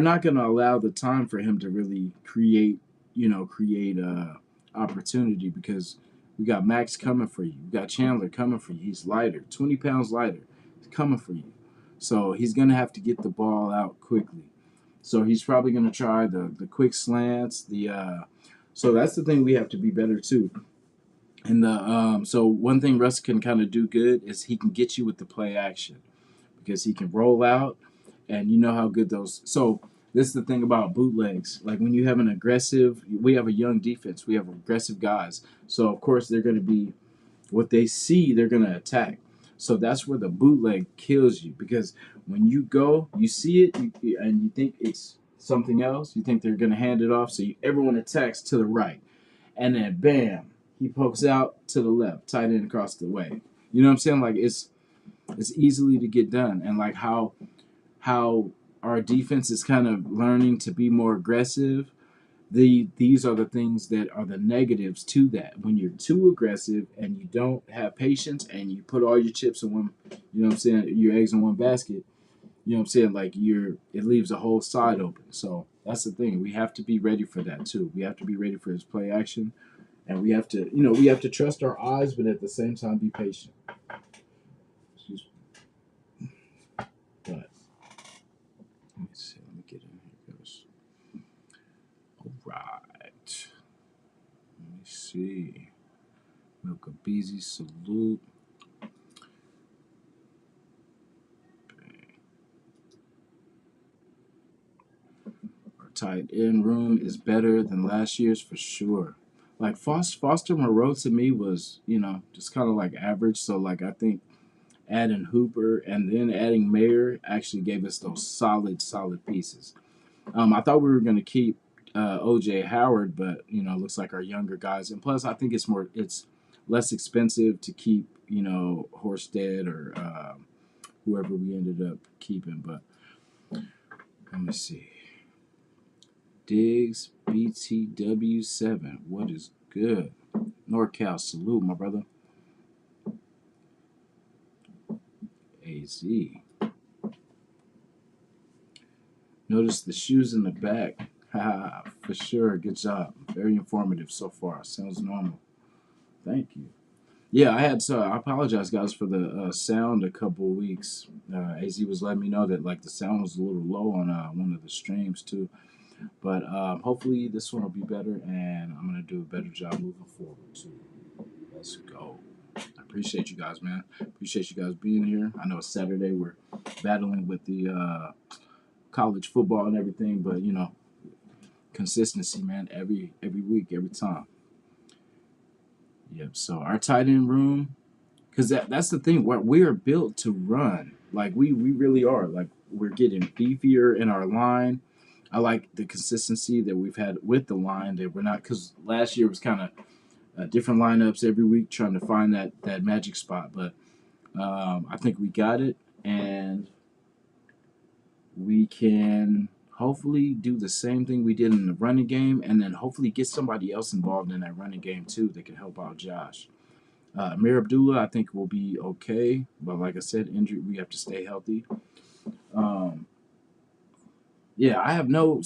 not going to allow the time for him to really create opportunity because we got Max coming for you. We got Chandler coming for you. He's lighter, 20 pounds lighter. He's coming for you. So he's going to have to get the ball out quickly. So he's probably going to try the quick slants. So that's the thing we have to be better too. And so one thing Russ can kind of do good is he can get you with the play action because he can roll out, and you know how good those. So this is the thing about bootlegs. Like when you have we have a young defense. We have aggressive guys. So of course they're going to be what they see. They're going to attack. So that's where the bootleg kills you because when you go, you see it, and you think it's something else. You think they're going to hand it off, so everyone attacks to the right, and then bam, he pokes out to the left, tight end across the way. You know what I'm saying? Like it's easily to get done, and like how our defense is kind of learning to be more aggressive. These are the things that are the negatives to that. When you're too aggressive and you don't have patience and you put all your chips in one, your eggs in one basket, you know what I'm saying? Like it leaves a whole side open. So that's the thing. We have to be ready for that too. We have to be ready for his play action, and we have to trust our eyes, but at the same time be patient. Excuse me. But let me see. Let me get in here, guys. All right. Let me see. Milka Beezy, salute. Our tight end room is better than last year's for sure. Like Foster Moreau to me was, just kind of like average. So like I think adding Hooper and then adding Mayer actually gave us those solid pieces. I thought we were going to keep OJ Howard, but looks like our younger guys. And plus, I think it's less expensive to keep Horsted or whoever we ended up keeping. But let me see. Diggs BTW7. What is good? NorCal, salute, my brother. AZ. Notice the shoes in the back. Haha, for sure. Good job. Very informative so far. Sounds normal. Thank you. Yeah, I apologize, guys, for the sound a couple of weeks. AZ was letting me know that like the sound was a little low on one of the streams too. But hopefully this one will be better, and I'm gonna do a better job moving forward too. Let's go. I appreciate you guys, man. Appreciate you guys being here. I know it's Saturday. We're battling with the college football and everything, but consistency, man. Every week, every time. Yep. So our tight end room, because that's the thing. We're built to run. Like we really are. Like we're getting beefier in our line. I like the consistency that we've had with the line. That we're not, because last year was kind of different lineups every week, trying to find that magic spot. But I think we got it, and we can hopefully do the same thing we did in the running game, and then hopefully get somebody else involved in that running game too that can help out Josh. Amir Abdullah, I think, will be okay, but like I said, injury, we have to stay healthy. Yeah, I have no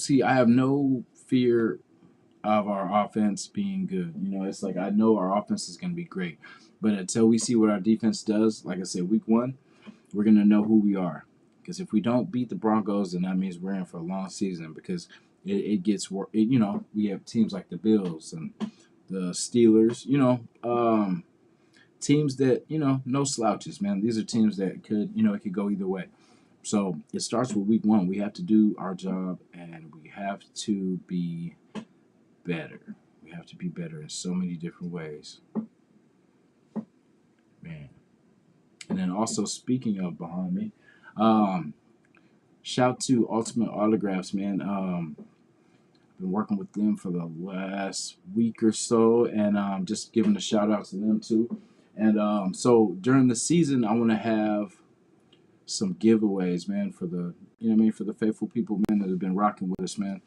fear of our offense being good. It's like I know our offense is going to be great, but until we see what our defense does, like I said, week 1, we're going to know who we are. Because if we don't beat the Broncos, then that means we're in for a long season. Because it gets worse. We have teams like the Bills and the Steelers. Teams that no slouches, man. These are teams that could it could go either way. So it starts with week 1. We have to do our job, and we have to be better. We have to be better in so many different ways, man. And then also, speaking of behind me, shout to Ultimate Autographs, man. Been working with them for the last week or so, and just giving a shout out to them too. And so during the season, I want to have some giveaways, man, for the for the faithful people, man, that have been rocking with us, man.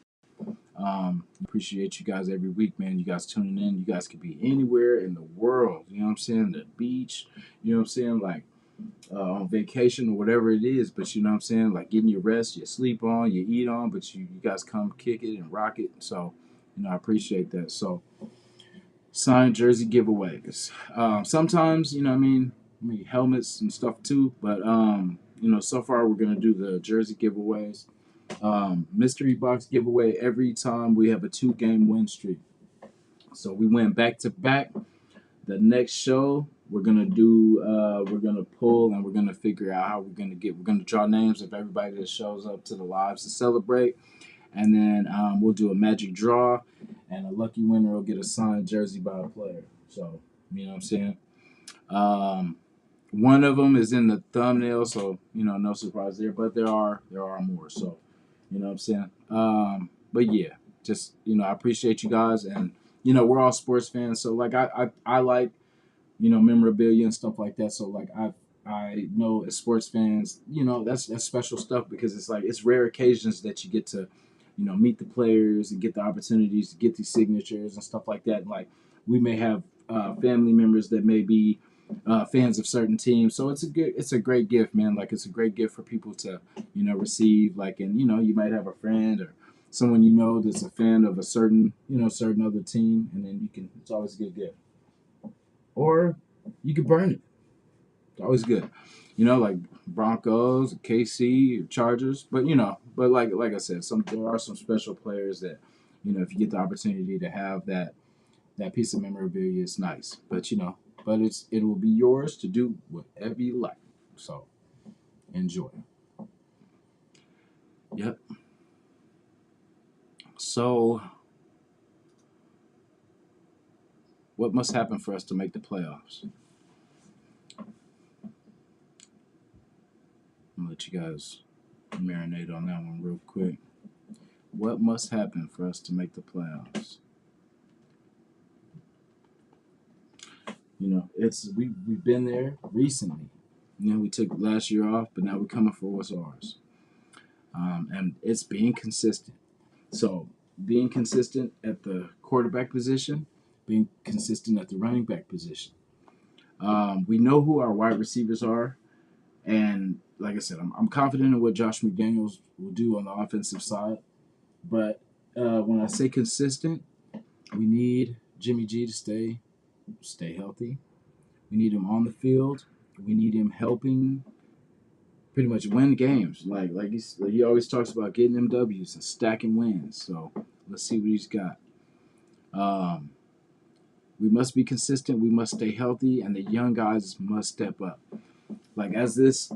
Appreciate you guys every week, man. You guys tuning in. You guys could be anywhere in the world. You know what I'm saying? The beach. You know what I'm saying? Like on vacation or whatever it is. But you know what I'm saying? Like getting your rest, you sleep on, you eat on, but you guys come kick it and rock it. So, I appreciate that. So, signed jersey giveaways. Sometimes, helmets and stuff too. But, so far we're going to do the jersey giveaways. Mystery box giveaway every time we have a 2-game win streak. So we went back to back. The next show we're gonna do, we're gonna pull and we're gonna figure out how we're gonna draw names of everybody that shows up to the lives to celebrate, and then we'll do a magic draw, and a lucky winner will get a signed jersey by a player. So you know what I'm saying. One of them is in the thumbnail, so no surprise there. But there are more. So you know what I'm saying. But yeah, just I appreciate you guys, and we're all sports fans, so like I like memorabilia and stuff like that. So like I know as sports fans, that's special stuff because it's like it's rare occasions that you get to meet the players and get the opportunities to get these signatures and stuff like that. And like we may have family members that may be fans of certain teams, so it's a great gift, man. Like it's a great gift for people to receive. Like, and you might have a friend or someone that's a fan of a certain other team, and then it's always a good gift. Or you could burn it. It's always good. Like Broncos, KC, Chargers. But like I said, there are some special players that, if you get the opportunity to have that piece of memorabilia, it's nice. But it will be yours to do whatever you like. So enjoy. Yep. So what must happen for us to make the playoffs? I'm gonna let you guys marinate on that one real quick. What must happen for us to make the playoffs? We've been there recently. We took last year off, but now we're coming for what's ours. And it's being consistent. So being consistent at the quarterback position, being consistent at the running back position. We know who our wide receivers are, and like I said, I'm confident in what Josh McDaniels will do on the offensive side. But when I say consistent, we need Jimmy G to stay healthy. We need him on the field. We need him helping pretty much win games. Like he always talks about getting them W's and stacking wins. So let's see what he's got. We must be consistent. We must stay healthy, and the young guys must step up. Like as this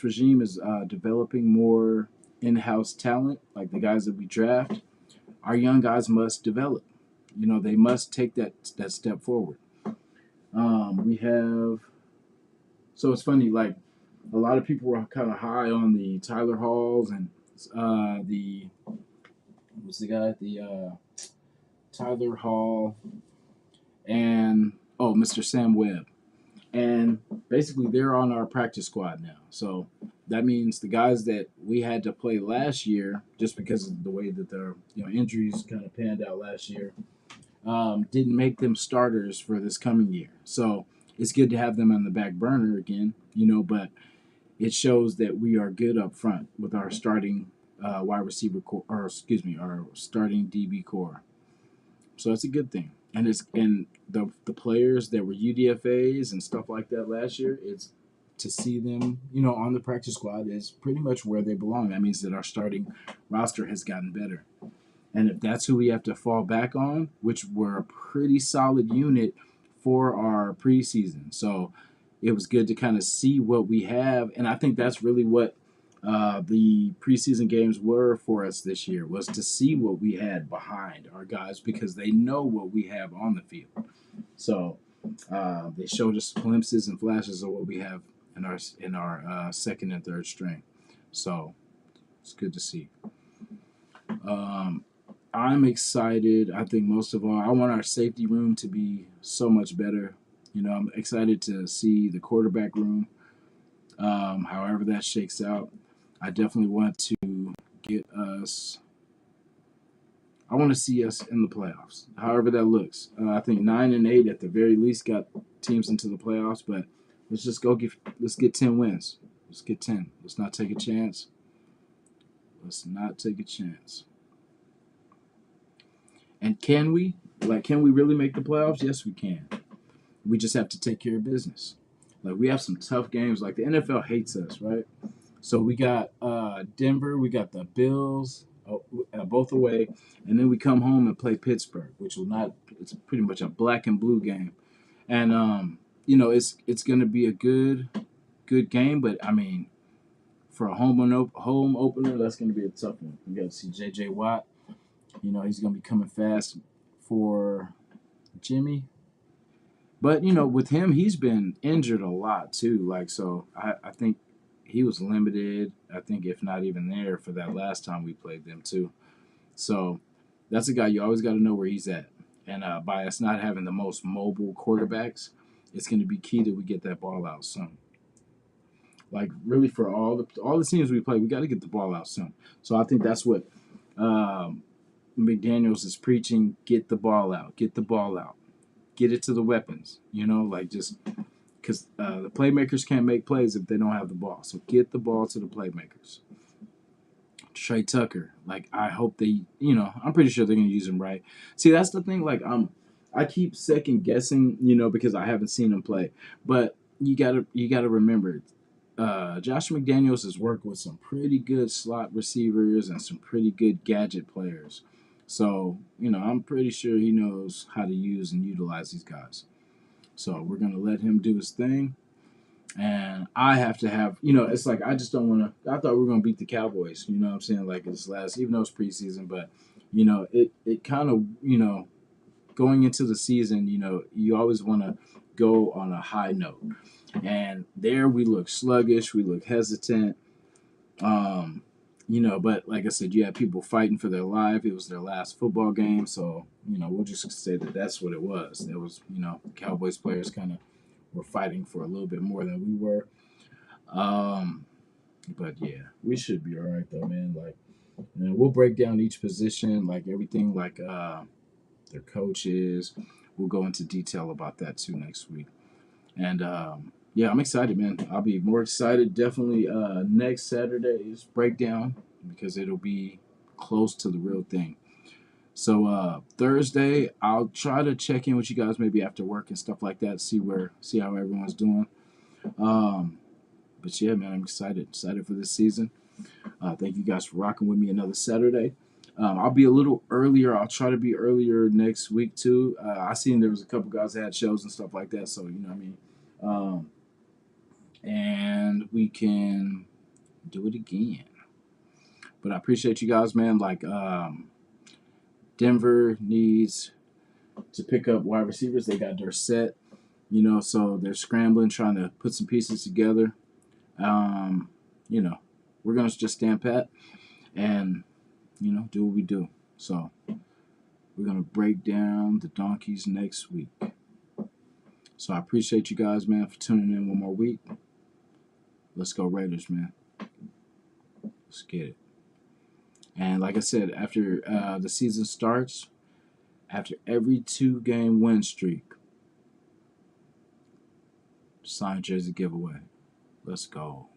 regime is developing more in-house talent, like the guys that we draft, our young guys must develop. They must take that step forward. We have. So it's funny, like a lot of people were kind of high on the Tyler Halls and the what's the guy? The Tyler Hall and Mr. Sam Webb. And basically they're on our practice squad now. So that means the guys that we had to play last year, just because of the way that their injuries kind of panned out last year, didn't make them starters for this coming year. So it's good to have them on the back burner again, but it shows that we are good up front with our starting wide receiver core, or excuse me, our starting DB core. So it's a good thing. And the players that were UDFAs and stuff like that last year, it's to see them, on the practice squad is pretty much where they belong. That means that our starting roster has gotten better. And if that's who we have to fall back on, which we're a pretty solid unit for our preseason. So it was good to kind of see what we have. And I think that's really what the preseason games were for us this year, was to see what we had behind our guys because they know what we have on the field. So they showed us glimpses and flashes of what we have in our second and third string. So It's good to see. I'm excited. I think most of all, I want our safety room to be so much better. I'm excited to see the quarterback room, however that shakes out. I definitely want to get us. I want to see us in the playoffs, however that looks. I think 9-8 at the very least got teams into the playoffs, but let's get 10 wins. Let's get 10. Let's not take a chance. Let's not take a chance. And can we? Can we really make the playoffs? Yes, we can. We just have to take care of business. We have some tough games. The NFL hates us, right? So we got Denver, we got the Bills, both away, and then we come home and play Pittsburgh, which will not. It's pretty much a black and blue game, and it's going to be a good game. But I mean, for a home opener, that's going to be a tough one. We got to see J.J. Watt. He's going to be coming fast for Jimmy. But, with him, he's been injured a lot, too. So I think he was limited, I think, if not even there for that last time we played them, too. So that's a guy you always got to know where he's at. And by us not having the most mobile quarterbacks, it's going to be key that we get that ball out soon. Really, for all the teams we play, we got to get the ball out soon. So I think that's what McDaniels is preaching. Get the ball out. Get the ball out. Get it to the weapons. Just because the playmakers can't make plays if they don't have the ball. So get the ball to the playmakers. Trey Tucker, I hope they, I'm pretty sure they're gonna use him right. See, that's the thing. I keep second guessing, because I haven't seen him play. But you gotta remember, Josh McDaniels has worked with some pretty good slot receivers and some pretty good gadget players. So, I'm pretty sure he knows how to use and utilize these guys. So we're going to let him do his thing. And I have to have, it's I just don't want to, I thought we were going to beat the Cowboys, you know what I'm saying? It's even though it's preseason, but, it kind of, going into the season, you always want to go on a high note. And there we look sluggish, we look hesitant. But like I said, you had people fighting for their life. It was their last football game, so we'll just say that that's what it was. There was, Cowboys players kind of were fighting for a little bit more than we were. But yeah, we should be all right though, man. We'll break down each position, everything, their coaches. We'll go into detail about that too next week. And yeah, I'm excited, man. I'll be more excited definitely next Saturday's breakdown because it'll be close to the real thing. So Thursday, I'll try to check in with you guys maybe after work and stuff like that, see how everyone's doing. But yeah, man, I'm excited for this season. Thank you guys for rocking with me another Saturday. I'll be a little earlier. I'll try to be earlier next week too. I seen there was a couple guys that had shows and stuff like that, so you know what I mean. And we can do it again. But I appreciate you guys, man. Denver needs to pick up wide receivers. They got their set, so they're scrambling, trying to put some pieces together. We're going to just stand pat and, do what we do. So we're going to break down the Donkeys next week. So I appreciate you guys, man, for tuning in one more week. Let's go Raiders, man. Let's get it. And like I said, after the season starts, after every 2-game win streak, signed jersey giveaway. Let's go.